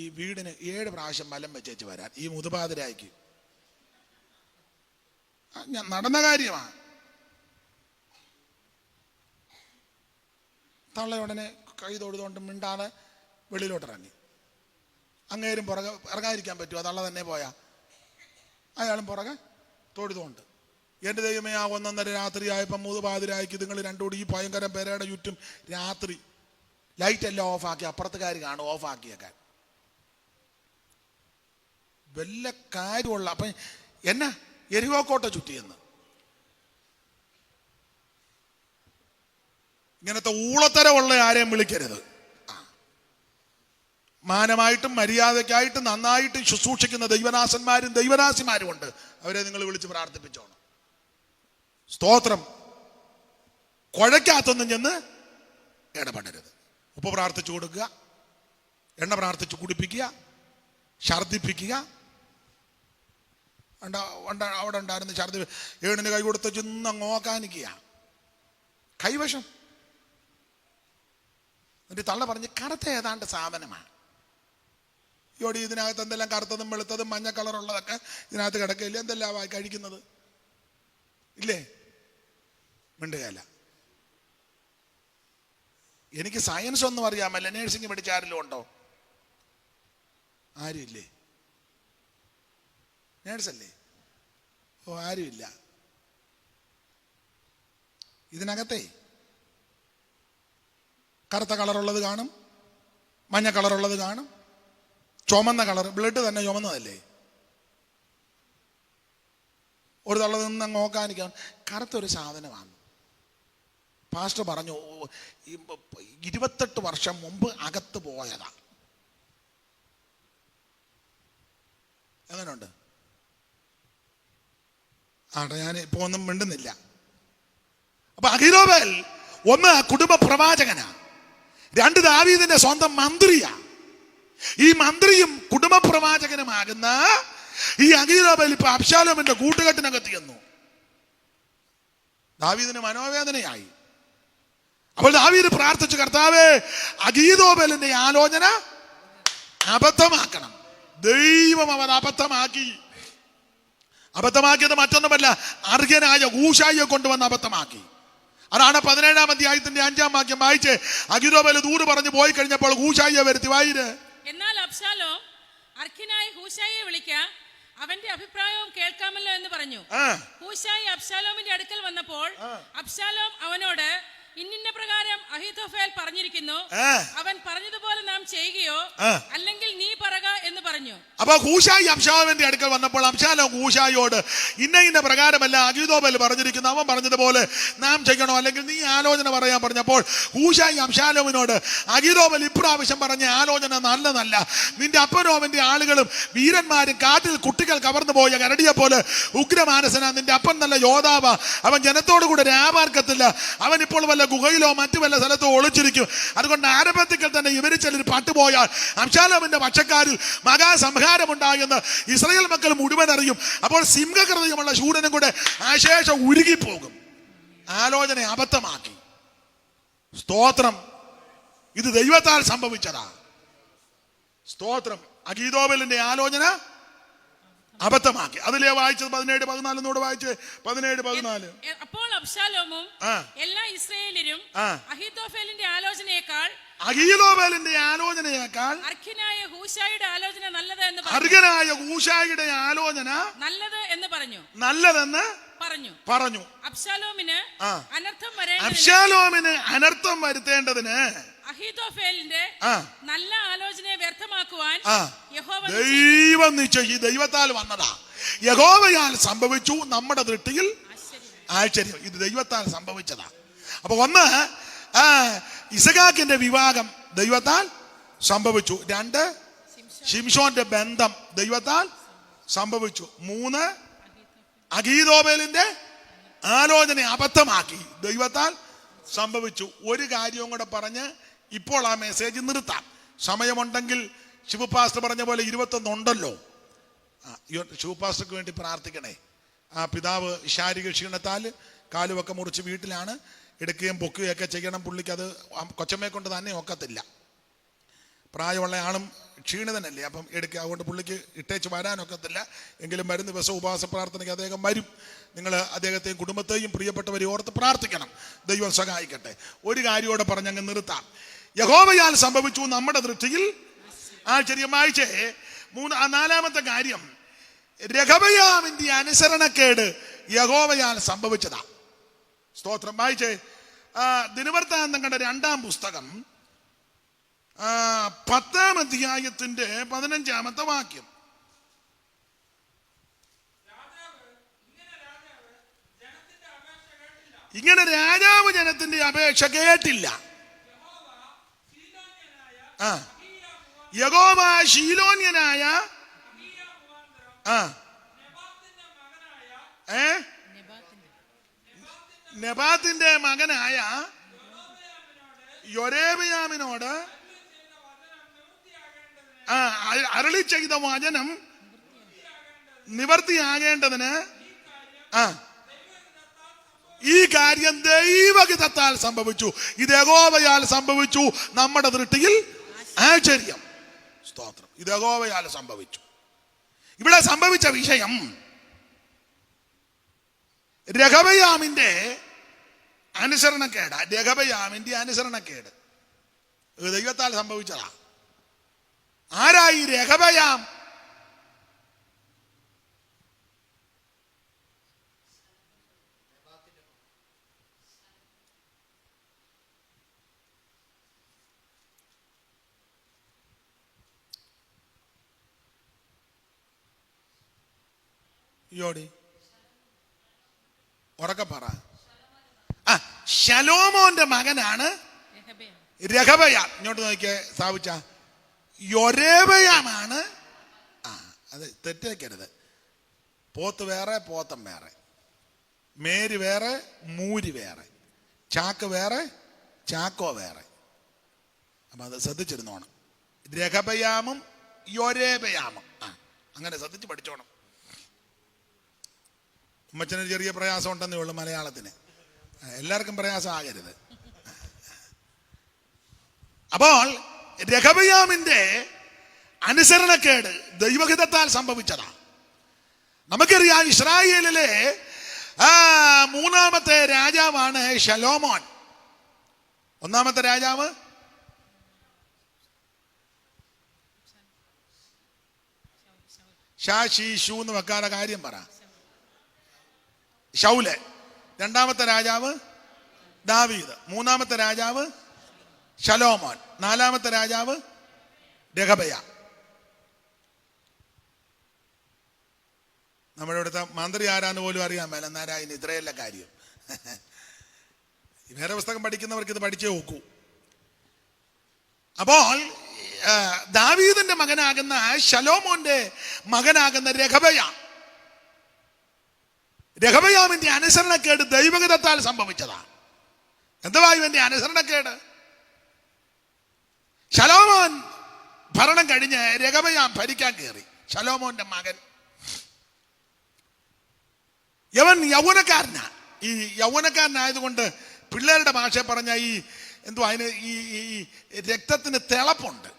ഈ വീടിന് 7 പ്രാവശ്യം മലം വെച്ചേച്ച് വരാൻ, ഈ മുതുപാതിരായ്ക്ക്. ഞാൻ നടന്ന കാര്യമാണ്. തള്ള ഉടനെ കൈ തൊഴുതുകൊണ്ട് മിണ്ടാതെ വെളിയിലോട്ടിറങ്ങി. അങ്ങേരും പുറകെ ഇറങ്ങാതിരിക്കാൻ പറ്റുമോ? തള്ള തന്നെ പോയാ അയാളും പുറകെ തൊഴുതുകൊണ്ട്. എൻ്റെ ദൈവമേ, ആ 1:30 രാത്രി ആയപ്പം മുതുപാതിരായ്ക്ക് നിങ്ങൾ 2 കൂടി ഈ ഭയങ്കര പെരയുടെ ചുറ്റും രാത്രി ലൈറ്റ് എല്ലാം ഓഫാക്കി, അപ്പുറത്തുകാർ കാണും ഓഫാക്കിയേക്കാൻ, വല്ല കാര്യമുള്ള. അപ്പം എന്നാ എരിവോക്കോട്ട ചുറ്റിയെന്ന് ഇങ്ങനത്തെ ഊളത്തരമുള്ള ആരെയും വിളിക്കരുത്. മാനമായിട്ടും മര്യാദയ്ക്കായിട്ടും നന്നായിട്ടും ശുശ്രൂഷിക്കുന്ന ദൈവദാസന്മാരും ദൈവദാസിമാരും ഉണ്ട്, അവരെ നിങ്ങൾ വിളിച്ച് പ്രാർത്ഥിപ്പിച്ചോണം. സ്തോത്രം. കുഴയ്ക്കകത്തൊന്നും ചെന്ന് ഇടപെടരുത്. ഉപ്പ് പ്രാർത്ഥിച്ചു കൊടുക്കുക, എണ്ണ പ്രാർത്ഥിച്ച് കുടിപ്പിക്കുക, ഛർദിപ്പിക്കുക. അവിടെ ഉണ്ടായിരുന്ന ഛർദി 7 കൈ കൊടുത്ത് ചെന്ന് നോക്കാനിക്കുക, കൈവശം. എന്നിട്ട് തള്ള പറഞ്ഞ് കറുത്ത ഏതാണ്ട് സാധനമാണ്, ഇവിടെ ഇതിനകത്ത് എന്തെല്ലാം കറുത്തതും വെളുത്തതും മഞ്ഞ കളറുള്ളതൊക്കെ ഇതിനകത്ത് കിടക്കില്ല, എന്തെല്ലാം കഴിക്കുന്നത് ഇല്ലേ? മിണ്ടുകയല്ല. എനിക്ക് സയൻസ് ഒന്നും അറിയാമല്ല, നേഴ്സിംഗ് പഠിച്ച ആരെങ്കിലും ഉണ്ടോ? ആരുമില്ലേ? നേഴ്സല്ലേ? ഓ, ആരുമില്ല. ഇതിനകത്തെ കറുത്ത കളറുള്ളത് കാണും, മഞ്ഞ കളറുള്ളത് കാണും, ചുമന്ന കളർ, ബ്ലഡ് തന്നെ ചുമന്നതല്ലേ. ഒരു തള്ള നിന്ന് നോക്കാനിക്കാൻ കറുത്തൊരു സാധനമാണ്. പാസ്റ്റർ പറഞ്ഞു 28 വർഷം മുമ്പ് അകത്ത് പോയതാ. എങ്ങനെയുണ്ട്? ഞാൻ ഇപ്പൊ ഒന്നും മിണ്ടുന്നില്ല. അപ്പൊ അഹീതോഫേൽ ഒന്ന് കുടുംബ പ്രവാചകനാ, രണ്ട് ദാവീദിന്റെ സ്വന്തം മന്ത്രിയാ. ഈ മന്ത്രിയും കുടുംബ പ്രവാചകനുമാകുന്ന ഈ അഹീതോഫേൽ ഇപ്പൊ അബ്ശാലോമിന്റെ കൂട്ടുകെട്ടിനകത്ത് ചെന്നു. ദാവീദിന് മനോവേദനയായി. അപ്പോൾ ദാവീദ് പ്രാർത്ഥിച്ചു, കർത്താവേ അഹീതോഫേലിന്റെ ആലോചന അബദ്ധമാക്കണം. ദൈവം അവൻ അബദ്ധമാക്കിയത് മറ്റൊന്നുമല്ല, അർഹ്യനായ ഹൂശായിയെ കൊണ്ടുവന്ന് അബദ്ധമാക്കി. അതാണ് 17-ാം അധ്യായത്തിന്റെ 5-ാം വാക്യം വായിച്ച്. അഹീതോഫേൽ ദൂത് പറഞ്ഞു പോയി കഴിഞ്ഞപ്പോൾ ഹൂശായിയെ വരുത്തി വായിര്. എന്നാൽ അബ്ശാലോം അർഖ്യനായ ഹൂശായിയെ വിളിക്ക, അവന്റെ അഭിപ്രായവും കേൾക്കാമല്ലോ എന്ന് പറഞ്ഞു. ഹൂശായി അബ്ശാലോമിന്റെ അടുക്കൽ വന്നപ്പോൾ അബ്ശാലോം അവനോട്, ഇന്നിന്ന പ്രകാരം അഹീതോഫേൽ പറഞ്ഞിരിക്കുന്നു, അവൻ പറഞ്ഞതുപോലെ നാം ചെയ്യുകയോ അല്ലെങ്കിൽ നീ പറക എന്ന് പറഞ്ഞു. അപ്പൊ ഹൂശായി അബ്ശാലോമിന്റെ അടുക്കൽ വന്നപ്പോൾ അബ്ശാലോം ഹൂശായിയോട്, ഇന്ന പ്രകാരമല്ല അഹീതോഫേൽ പറഞ്ഞിരിക്കുന്നു, അവൻ പറഞ്ഞതുപോലെ നാം ചെയ്യണോ അല്ലെങ്കിൽ നീ ആലോചന പറയാൻ പറഞ്ഞപ്പോൾ ഹൂശായി അബ്ശാലോമിനോട്, അഹീതോഫേൽ ഇപ്രാവശ്യം പറഞ്ഞ ആലോചന നല്ലതല്ല. നിന്റെ അപ്പനും അവന്റെ ആളുകളും വീരന്മാരും കാട്ടിൽ കുട്ടികൾ കവർന്നു പോയ കരടിയെ പോലെ ഉഗ്രമാനസന. നിന്റെ അപ്പൻ നല്ല യോദ്ധാവാ, അവൻ ജനത്തോടു കൂടെ രാപാർക്കത്തില്ല. അവൻ ഇപ്പോൾ വല്ല ഗുഹയിലോ മറ്റു വല്ല സ്ഥലത്തോ ഒളിച്ചിരിക്കും. അതുകൊണ്ട് ആരംഭത്തിൽ തന്നെ ഇവര് ചിലർ പട്ടുപോയാൽ അബ്ശാലോമിന്റെ പക്ഷക്കാരിൽ മഹാസംഹാരമുണ്ടായെന്ന് ഇസ്രായേൽ മക്കൾ മുഴുവൻ അറിയും. അപ്പോൾ സിംഹഹൃദയമുള്ള ശൂരനും കൂടെ ആശേഷം ഉരുകിപ്പോകും. ആലോചന അബദ്ധമാക്കി. സ്തോത്രം. ഇത് ദൈവത്താൽ സംഭവിച്ചതാ. സ്തോത്രം. അഹീതോഫേലിന്റെ ആലോചന അബദ്ധമാക്കി. അതിലേ വായിച്ചത് 17-14 വായിച്ച് 17-14. അപ്പോൾ അബ്ശാലോമും എല്ലാ ഇസ്രായേലരും അഹീതോഫേലിന്റെ ആലോചനയേക്കാൾ അർഖ്യനായ ഹൂശായിയുടെ ആലോചന നല്ലത് എന്ന് പറഞ്ഞു. അബ്ശാലോമിന് അനർത്ഥം വരുത്തേണ്ടതിന് അഹീതോഫേലിന്റെ നല്ല ആലോചനയെ വ്യർത്ഥമാക്കുവാൻ ദൈവം നിശ്ചയിച്ചു. ദൈവത്താൽ വന്നതാ, യഹോവയാൽ സംഭവിച്ചു. നമ്മുടെ ദൃഷ്ടിയിൽ ആശ്ചര്യം. ഇത് ദൈവത്താൽ സംഭവിച്ചതാ. അപ്പൊ ഒന്ന്, ഇസഹാക്കിന്റെ വിവാഹം ദൈവത്താൽ സംഭവിച്ചു. 2, ശിംശോന്റെ ബന്ധം ദൈവത്താൽ സംഭവിച്ചു. 3, അഹീതോഫേലിന്റെ ആലോചന അബദ്ധമാക്കി ദൈവത്താൽ സംഭവിച്ചു. ഒരു കാര്യവും കൂടെ പറഞ്ഞ് ഇപ്പോൾ ആ മെസ്സേജ് നിർത്താം. സമയമുണ്ടെങ്കിൽ ശിവപാസ്റ്റർ പറഞ്ഞ പോലെ 21 ഉണ്ടല്ലോ. ശിവപാസ്റ്റർക്ക് വേണ്ടി പ്രാർത്ഥിക്കണേ. ആ പിതാവ് ശാരീരിക ക്ഷീണത്താൽ കാലുമൊക്കെ മുറിച്ച് വീട്ടിലാണ്. എടുക്കുകയും പൊക്കുകയൊക്കെ ചെയ്യണം. പുള്ളിക്ക് അത് കൊച്ചമ്മയെ കൊണ്ട് തന്നെ ഒക്കത്തില്ല. പ്രായമുള്ള ആളും ക്ഷീണിതനല്ലേ, അപ്പം എടുക്കുക. അതുകൊണ്ട് പുള്ളിക്ക് ഇട്ടേച്ച് വരാനൊക്കത്തില്ല. എങ്കിലും വരുന്ന ദിവസം ഉപവാസ പ്രാർത്ഥനയ്ക്ക് അദ്ദേഹം വരും. നിങ്ങൾ അദ്ദേഹത്തെയും കുടുംബത്തെയും പ്രിയപ്പെട്ടവരെ ഓർത്ത് പ്രാർത്ഥിക്കണം. ദൈവം സഹായിക്കട്ടെ. ഒരു കാര്യത്തോടെ പറഞ്ഞങ്ങ് നിർത്താം. യഹോവയാൽ സംഭവിച്ചു, നമ്മുടെ ദൃഷ്ടിയിൽ ആശ്ചര്യം. വായിച്ചേ 4-ാമത്തെ കാര്യം, രഹബയാമിന്റെ അനുസരണക്കേട് യഹോവയാൽ സംഭവിച്ചതാ. സ്തോത്രം. വായിച്ചേ ദിനവൃത്താന്തങ്ങളുടെ 2-ാം പുസ്തകം 10-ാം അധ്യായത്തിന്റെ 15-ാമത്തെ വാക്യം. ഇങ്ങനെ രാജാവ് ജനത്തിന്റെ അപേക്ഷ കേട്ടില്ല. യഹോവ ശീലോന്യനായ നെബാത്തിന്റെ മകനായ യൊരോബെയാമിനോട് അരുളി ചെയ്ത വചനം നിവർത്തിയാകേണ്ടതിന് ഈ കാര്യം ദൈവഹിതത്താൽ സംഭവിച്ചു. ഇത് യഹോവയാൽ സംഭവിച്ചു, നമ്മുടെ ദൃഷ്ടിയിൽ ആശ്ചര്യം. സ്തോത്രം. ഇത് യഹോവയാൽ സംഭവിച്ചു. ഇവിടെ സംഭവിച്ച വിഷയം രഹബയാമിന്റെ അനുസരണക്കേട്. രഹബയാമിന്റെ അനുസരണക്കേട് ദൈവത്താൽ സംഭവിച്ചതാ. ആരായി രഹബയാം? യോടി ഉറക്കെ പറ. ആ, ശലോമോന്റെ മകനാണ് രഹബയാം. രഹബയാം. ഇങ്ങോട്ട് നോക്കിയേ സ്ഥാപിച്ച, യൊരേബയാമാണ്. ആ, അത് തെറ്റേക്കരുത്. പോത്ത് വേറെ, പോത്തം വേറെ, മേരി വേറെ, മൂരി വേറെ, ചാക്ക് വേറെ, ചാക്കോ വേറെ. അപ്പൊ അത് ശ്രദ്ധിച്ചിരുന്നോണം. രഹബയാമും യൊരേബയാമും. ആ, അങ്ങനെ ശ്രദ്ധിച്ച് പഠിച്ചോണം. ഉമ്മച്ചനൊരു ചെറിയ പ്രയാസം ഉണ്ടെന്നേ ഉള്ളൂ മലയാളത്തിന്. എല്ലാവർക്കും പ്രയാസം ആകരുത്. അപ്പോൾ രഹബയാമിന്റെ അനുസരണക്കേട് ദൈവഹിതത്താൽ സംഭവിച്ചതാണ്. നമുക്കറിയാം, ഇസ്രായേലിലെ മൂന്നാമത്തെ രാജാവാണ് ശലോമോൻ. ഒന്നാമത്തെ രാജാവ് ഷാഷീഷു എന്ന് വെക്കാതെ കാര്യം പറ. ശൗല്. രണ്ടാമത്തെ രാജാവ് ദാവീദ്. മൂന്നാമത്തെ രാജാവ് ശലോമോൻ. നാലാമത്തെ രാജാവ് രഹബയ. നമ്മുടെ ഇവിടുത്തെ മന്ത്രി ആരാന്ന് പോലും അറിയാൻ മേല. എന്നാരായിന് ഇത്രയല്ല കാര്യം. വേറെ പുസ്തകം പഠിക്കുന്നവർക്ക് ഇത് പഠിച്ചേ നോക്കൂ. അപ്പോൾ ദാവീദിന്റെ മകനാകുന്ന ശലോമോന്റെ മകനാകുന്ന രഹബയാമിന്റെ അനുസരണക്കേട് ദൈവഹിതത്താൽ സംഭവിച്ചതാണ്. എന്തുവാ ഇവന്റെ അനുസരണക്കേട്? ശലോമോൻ ഭരണം കഴിഞ്ഞ് രഹബയാം ഭരിക്കാൻ കയറി. ശലോമോന്റെ മകൻ യവൻ യൗവനക്കാരനാ. ഈ യൗവനക്കാരനായതുകൊണ്ട് പിള്ളേരുടെ ഭാഷ പറഞ്ഞ ഈ എന്തുവാ അതിന് ഈ രക്തത്തിന് തിളപ്പുണ്ട്.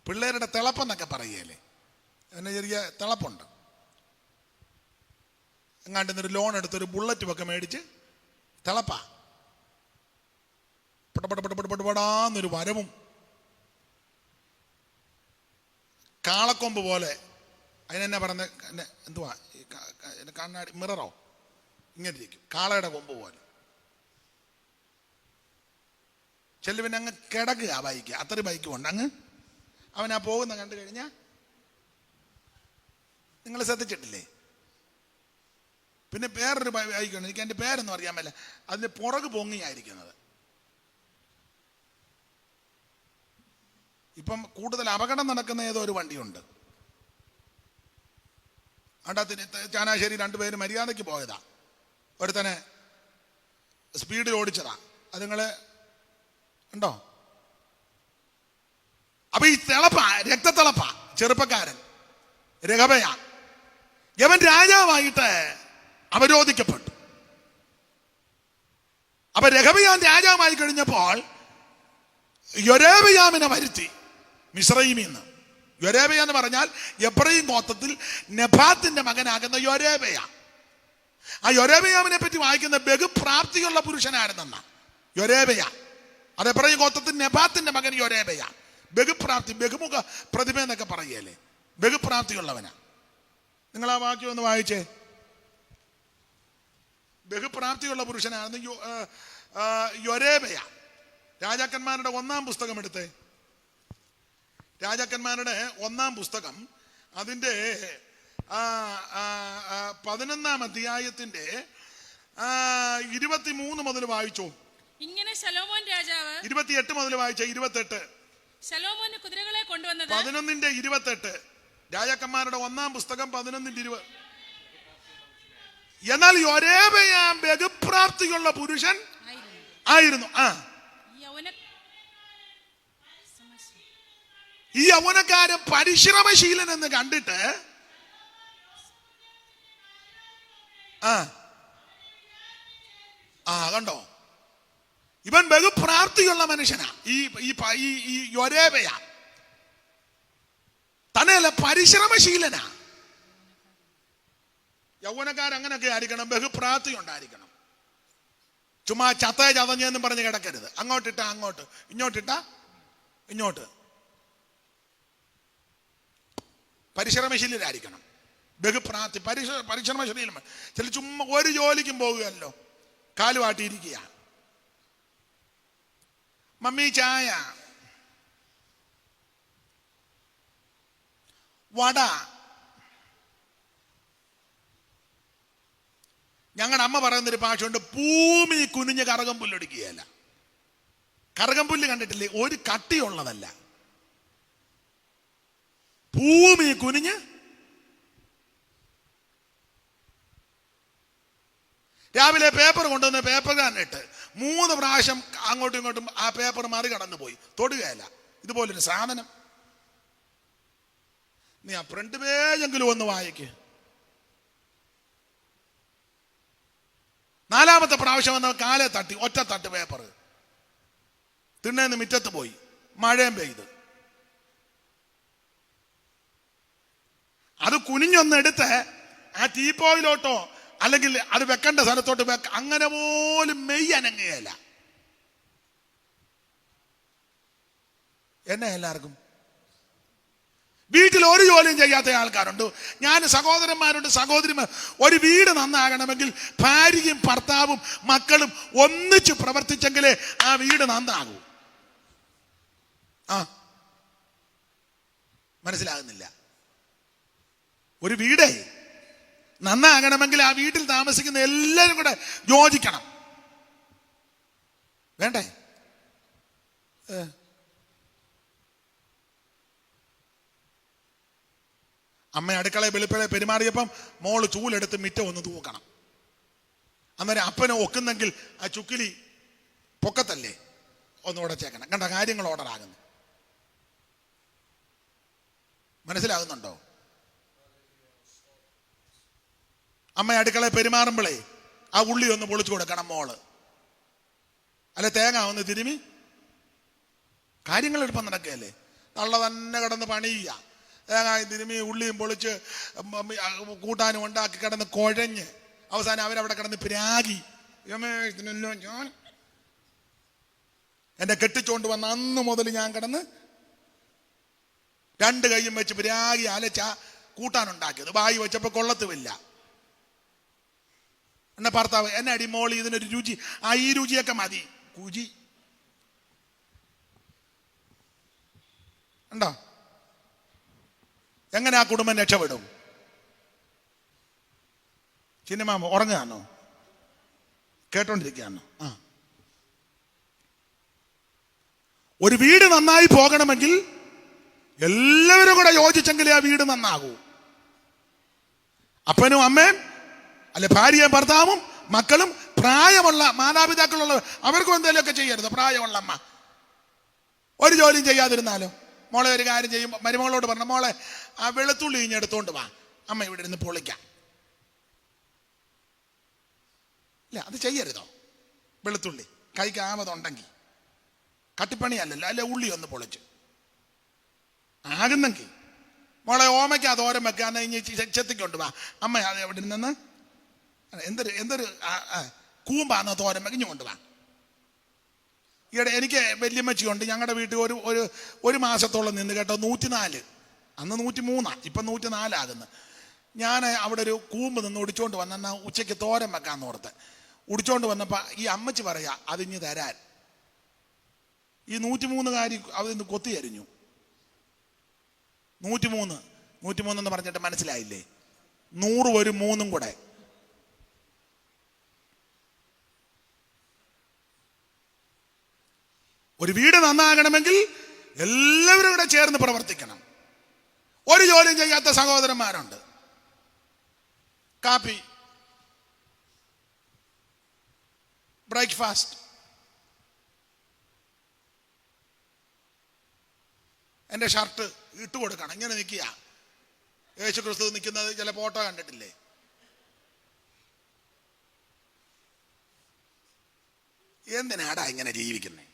പിള്ളേരുടെ തിളപ്പെന്നൊക്കെ പറയുകയല്ലേ, അതിന് ചെറിയ തിളപ്പുണ്ട്. എങ്ങാണ്ടിന്നൊരു ലോൺ എടുത്തൊരു ബുള്ളറ്റും ഒക്കെ മേടിച്ച് തിളപ്പാ പടപടപടപടപടാന്നൊരു വരവും കാളക്കൊമ്പ് പോലെ. അതിനെന്നാ പറഞ്ഞ എന്തുവാ കണ്ണാടി മിററോ ഇങ്ങനെ ഇരിക്കും, കാളയുടെ കൊമ്പ് പോലെ. ചെല്ലുവിന് അങ്ങ് കിടക്കുക ബൈക്ക്, അത്ര ബൈക്ക് കൊണ്ട് അങ്ങ് അവനാ പോകുന്ന കണ്ടു കഴിഞ്ഞാൽ നിങ്ങൾ ശ്രദ്ധിച്ചിട്ടില്ലേ? പിന്നെ വേറൊരു ബൈക്കുണ്ട്, എനിക്ക് എൻ്റെ പേരൊന്നും അറിയാൻ പറ്റില്ല. അതിൻ്റെ പുറകു പൊങ്ങിയായിരിക്കുന്നത്. ഇപ്പം കൂടുതൽ അപകടം നടക്കുന്ന ഏതോ ഒരു വണ്ടിയുണ്ട്. അണ്ടാത്തിന് ചാനാശ്ശേരി രണ്ടുപേര് മര്യാദയ്ക്ക് പോയതാ, ഒരുത്തനെ സ്പീഡിൽ ഓടിച്ചതാ. അത് നിങ്ങള് ഉണ്ടോ? അപ്പൊ ഈ രക്തത്തിളപ്പ ചെറുപ്പക്കാരൻ രഹബയ, യവൻ രാജാവായിട്ട് അവരോധിക്കപ്പെട്ടു. അപ്പൊ രഹബയാൻ രാജാവായി കഴിഞ്ഞപ്പോൾ യൊരേബയാമിനെ വരുത്തി മിസ്രയീമിൽ നിന്ന്. യൊരേബയ എന്ന് പറഞ്ഞാൽ എബ്രയീം ഗോത്രത്തിൽ നെബാത്തിന്റെ മകനാകുന്ന യൊരേബയ. ആ യൊരേബയാമിനെ പറ്റി വായിക്കുന്ന ബഹുപ്രാപ്തിയുള്ള പുരുഷനായിരുന്നെന്ന യൊരേബയ. അത് എബ്രയീം ഗോത്രത്തിൽ നെബാത്തിന്റെ മകൻ യൊരേബയ. ബഹുപ്രാപ്തി, ബഹുമുഖ പ്രതിഭ എന്നൊക്കെ പറയുകയല്ലേ, ബഹുപ്രാപ്തിയുള്ളവനാ. നിങ്ങൾ ആ വാക്യം ഒന്ന് വായിച്ചേ. ബഹുപ്രാപ്തിയുള്ള പുരുഷനായിരുന്നു യൊരേബയ. രാജാക്കന്മാരുടെ 1-ാം പുസ്തകം എടുത്തേ. രാജാക്കന്മാരുടെ 1-ാം പുസ്തകം അതിൻ്റെ 11-ാം അധ്യായത്തിന്റെ 23 മുതൽ വായിച്ചോ. ഇങ്ങനെ ശലോമോൻ രാജാവ് 28 മുതൽ വായിച്ച 28. ശലോമോന് കുതിരകളെ കൊണ്ടുവന്നത് 11:28. രാജാക്കന്മാരുടെ 1-ാം പുസ്തകം 11:20. എന്നാൽ യൊരേബയാം ബഹുപ്രാപ്തിയുള്ള പുരുഷൻ ആയിരുന്നു. ഈ യൗവനക്കാരൻ പരിശ്രമശീലൻ എന്ന് കണ്ടിട്ട് കണ്ടോ, ഇവൻ ബഹുപ്രാപ്തിയുള്ള മനുഷ്യനാ. ഈ യൊരേബയ തന്നെയല്ല, പരിശ്രമശീലനാ. യൗവനക്കാരങ്ങനൊക്കെ ആയിരിക്കണം, ബഹുപ്രാപ്തി ഉണ്ടായിരിക്കണം. ചുമ്മാ ചത്തേ ചതഞ്ഞെന്നും പറഞ്ഞ് കിടക്കരുത്. അങ്ങോട്ടിട്ട അങ്ങോട്ട്, ഇങ്ങോട്ടിട്ട ഇങ്ങോട്ട്. പരിശ്രമശീലരായിരിക്കണം, ബഹുപ്രാപ്തി, പരിശ്രമശീലം. ചില ചുമ്മാ ഒരു ജോലിക്കും പോകുകയല്ലോ, കാലുവാട്ടിയിരിക്കുക. മമ്മി ചായ, വട, ഞങ്ങളുടെ അമ്മ പറയുന്നൊരു ഭാഷയുണ്ട്, ഭൂമി കുനിഞ്ഞ് കറകം പുല്ലൊടിക്കുകയല്ല. കറകം പുല്ല് കണ്ടിട്ടില്ലേ? ഒരു കട്ടിയുള്ളതല്ല. ഭൂമി കുനിഞ്ഞ്. രാവിലെ പേപ്പർ കൊണ്ടുവന്ന് പേപ്പർ കാണിട്ട് 3 പ്രാവശ്യം അങ്ങോട്ടും ഇങ്ങോട്ടും ആ പേപ്പർ മറികടന്നു പോയി. തൊടുകയല്ല. ഇതുപോലൊരു സാധനം. നീ ആ ഫ്രണ്ട് പേജെങ്കിലും ഒന്ന് വായിക്ക്. 4ാമത്തെ പ്രാവശ്യം വന്ന കാലെ തട്ടി, ഒറ്റ തട്ട് പേപ്പർ തിണ്ണേന്ന് മുറ്റത്ത് പോയി. മഴയും പെയ്ത്. അത് കുനിഞ്ഞൊന്ന് എടുത്ത് ആ ടീപ്പോയിലോട്ടോ അല്ലെങ്കിൽ അത് വെക്കേണ്ട സ്ഥലത്തോട്ട് അങ്ങനെ പോലും മെയ് അനങ്ങുകയല്ല. എന്നെ എല്ലാവർക്കും വീട്ടിൽ ഒരു ജോലിയും ചെയ്യാത്ത ആൾക്കാരുണ്ട്. ഞാൻ സഹോദരന്മാരുണ്ട്, സഹോദരിമാർ. ഒരു വീട് നന്നാകണമെങ്കിൽ ഭാര്യയും ഭർത്താവും മക്കളും ഒന്നിച്ച് പ്രവർത്തിച്ചെങ്കിലേ ആ വീട് നന്നാകൂ. മനസ്സിലാകുന്നില്ല? ഒരു വീടേ നന്നാകണമെങ്കിൽ ആ വീട്ടിൽ താമസിക്കുന്ന എല്ലാവരും കൂടെ യോജിക്കണം. വേണ്ടേ? അമ്മ അടുക്കള വെളുപ്പിളെ പെരുമാറിയപ്പം മോള് ചൂലെടുത്ത് മിറ്റം ഒന്ന് തൂക്കണം. അന്നേരം അപ്പനെ ഒക്കുന്നെങ്കിൽ ആ ചുക്കിലി പൊക്കത്തല്ലേ ഒന്ന് ഉടച്ചേക്കണം. കണ്ട കാര്യങ്ങൾ ഓർഡറാകുന്നു. മനസ്സിലാകുന്നുണ്ടോ? അമ്മ അടുക്കള പെരുമാറുമ്പോഴേ ആ ഉള്ളി ഒന്ന് പൊളിച്ചു കൊടുക്കണം മോള്. അല്ലെ തേങ്ങ ഒന്ന് തിരുമി. കാര്യങ്ങൾ എളുപ്പം നടക്കുകയല്ലേ? തള്ള തന്നെ കിടന്ന് പണിയുക. തേങ്ങായും തിരുമി ഉള്ളിയും പൊളിച്ച് കൂട്ടാനും ഉണ്ടാക്കി കിടന്ന് കുഴഞ്ഞ് അവസാനം അവരവിടെ കിടന്ന് പ്രാഗി. ഞാൻ എന്നെ കെട്ടിച്ചോണ്ട് വന്ന അന്ന് മുതൽ ഞാൻ കിടന്ന് 2 കൈയും വെച്ച് പ്രാഗി അലച്ച കൂട്ടാനുണ്ടാക്കിയത്. വായി വെച്ചപ്പോ കൊള്ളത്തുമില്ല. എന്നെ ഭർത്താവ് എന്നെ അടിമോളി ഇതിനൊരു രുചി, ഈ രുചിയൊക്കെ മതി. കുചി ഉണ്ടോ? എങ്ങനെ ആ കുടുംബം രക്ഷപ്പെടും? ചിന്നമാമ ഉറങ്ങുകയാണോ? കേട്ടോണ്ടിരിക്കുകയാണോ? ഒരു വീട് നന്നായി പോകണമെങ്കിൽ എല്ലാവരും കൂടെ യോജിച്ചെങ്കിലേ ആ വീട് നന്നാകൂ. അപ്പനും അമ്മയും അല്ലെ ഭാര്യയും ഭർത്താവും മക്കളും പ്രായമുള്ള മാതാപിതാക്കളുള്ള അവർക്കും എന്തെങ്കിലുമൊക്കെ ചെയ്യരുത്. പ്രായമുള്ള അമ്മ ഒരു ജോലിയും ചെയ്യാതിരുന്നാലോ? മോളെ ഒരു കാര്യം ചെയ്യുമ്പോൾ മരുമകളോട് പറഞ്ഞ, മോളെ ആ വെളുത്തുള്ളി ഇഞ്ഞെടുത്തോണ്ട് വാ, അമ്മ ഇവിടെ ഇരുന്ന് പൊളിക്കാം. ഇല്ല, അത് ചെയ്യരുതോ? വെളുത്തുള്ളി കൈക്കാമതുണ്ടെങ്കിൽ കട്ടിപ്പണിയല്ലല്ലോ. അല്ലെ ഉള്ളി ഒന്ന് പൊളിച്ച് ആകുന്നെങ്കിൽ മോളെ ഓമയ്ക്ക് ആ തോരൻ വെക്കാൻ ഇനി ചെത്തിക്കൊണ്ട് വാ, അമ്മ എവിടെ നിന്ന് എന്തൊരു കൂമ്പാന്ന തോരൻ വെക്കിഞ്ഞു കൊണ്ട് വാ. ഈയിടെ എനിക്ക് വല്യമ്മച്ചിയുണ്ട്. ഞങ്ങളുടെ വീട്ടിൽ ഒരു മാസത്തോളം നിന്ന് കേട്ടോ. 104, അന്ന് 103, ഇപ്പം 104 ആകുന്നു. ഞാൻ അവിടെ ഒരു കൂമ്പ് നിന്ന് ഒടിച്ചോണ്ട് വന്ന ഉച്ചയ്ക്ക് തോരൻ വെക്കാന്ന് ഓർത്ത് ഒടിച്ചോണ്ട് വന്നപ്പോൾ ഈ അമ്മച്ചി പറയാ അതിഞ്ഞ് തരാൻ. ഈ 103 അതിന്ന് കൊത്തി അരിഞ്ഞു. 103 എന്ന് പറഞ്ഞിട്ട് മനസ്സിലായില്ലേ? 100 ഒരു 3 കൂടെ. ഒരു വീട് നന്നാകണമെങ്കിൽ എല്ലാവരും കൂടെ ചേർന്ന് പ്രവർത്തിക്കണം. ഒരു ജോലിയും ചെയ്യാത്ത സഹോദരന്മാരുണ്ട്. കാപ്പി, ബ്രേക്ക്ഫാസ്റ്റ്, എൻ്റെ ഷർട്ട് ഇട്ട് കൊടുക്കണം. ഇങ്ങനെ നിൽക്കുക. യേശു ക്രിസ്തു നിൽക്കുന്നത് ചില ഫോട്ടോ കണ്ടിട്ടില്ലേ? എന്തിനാടാ ഇങ്ങനെ ജീവിക്കുന്നേ?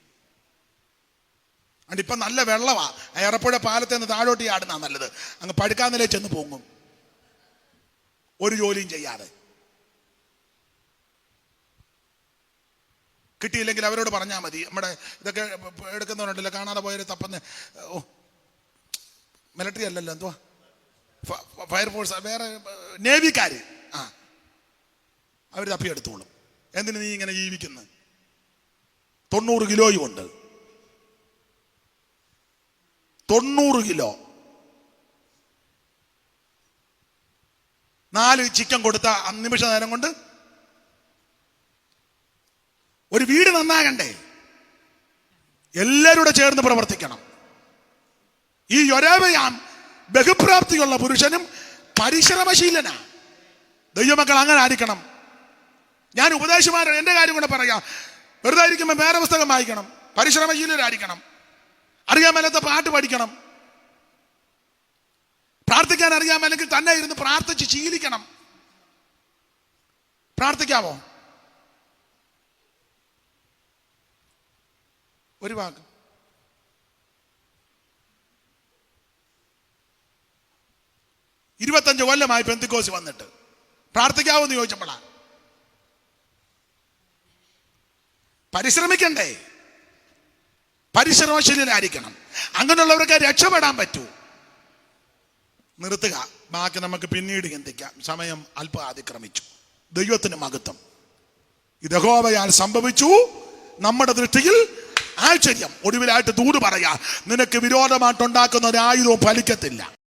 ഇപ്പം നല്ല വെള്ളമാ. എറപ്പുഴ പാലത്തിൽ നിന്ന് താഴോട്ട് ചാടുന്ന നല്ലത്. അങ്ങ് പടുക്കാന്നിലേ ചെന്ന് പൊങ്ങും ഒരു ജോലിയും ചെയ്യാതെ. കിട്ടിയില്ലെങ്കിൽ അവരോട് പറഞ്ഞാൽ മതി. നമ്മുടെ ഇതൊക്കെ എടുക്കുന്നവരുണ്ടല്ലോ, കാണാതെ പോയൊരു തപ്പന്ന്. മിലിറ്ററി അല്ലല്ലോ, എന്തുവാ ഫയർഫോഴ്സ്, വേറെ നേവിക്കാർ, അവർ തപ്പിയെടുത്തോളും. എന്തിനു നീ ഇങ്ങനെ ജീവിക്കുന്നു? 90 കിലോയും ഉണ്ട്. 90 കിലോ. 4 ചിക്കൻ കൊടുത്ത നിമിഷ നേരം കൊണ്ട് ഒരു വീട് നന്നാകണ്ടേ? എല്ലാവരും കൂടെ ചേർന്ന് പ്രവർത്തിക്കണം. ഈ യൊരോബെയാം ബഹുപ്രാപ്തിയുള്ള പുരുഷനും പരിശ്രമശീലനാ. ദൈവമക്കൾ അങ്ങനെ ആയിരിക്കണം. ഞാൻ ഉപദേശമാരുടെ എൻ്റെ കാര്യം കൂടെ പറയാം. വെറുതെ ഇരിക്കുമ്പോൾ വേറെ പുസ്തകം വായിക്കണം. പരിശ്രമശീലരായിരിക്കണം. അറിയാൻ മേലാത്ത പാട്ട് പഠിക്കണം. പ്രാർത്ഥിക്കാൻ അറിയാമല്ലെങ്കിൽ തന്നെ ഇരുന്ന് പ്രാർത്ഥിച്ച് ശീലിക്കണം. പ്രാർത്ഥിക്കാവോ? ഒരു വാക്ക്. ഇരുപത്തഞ്ച് കൊല്ലമായി പെന്തിക്കോസ് വന്നിട്ട് പ്രാർത്ഥിക്കാവോ എന്ന് ചോദിച്ചപ്പോഴാണ്. പരിശ്രമിക്കണ്ടേ? പരിശ്രമശീലരായിരിക്കണം. അങ്ങനെയുള്ളവർക്ക് രക്ഷപ്പെടാൻ പറ്റൂ. നിർത്തുക. ബാക്കി നമുക്ക് പിന്നീട് ചിന്തിക്കാം. സമയം അല്പം അതിക്രമിച്ചു. ദൈവത്തിന് മഹത്വം. ഇത് യഹോവയാൽ സംഭവിച്ചു, നമ്മുടെ ദൃഷ്ടിയിൽ ആശ്ചര്യം. ഒടുവിലായിട്ട് ദൂത് പറയാ, നിനക്ക് വിരോധമായിട്ടുണ്ടാക്കുന്ന ഒരു ആയുധവും ഫലിക്കത്തില്ല.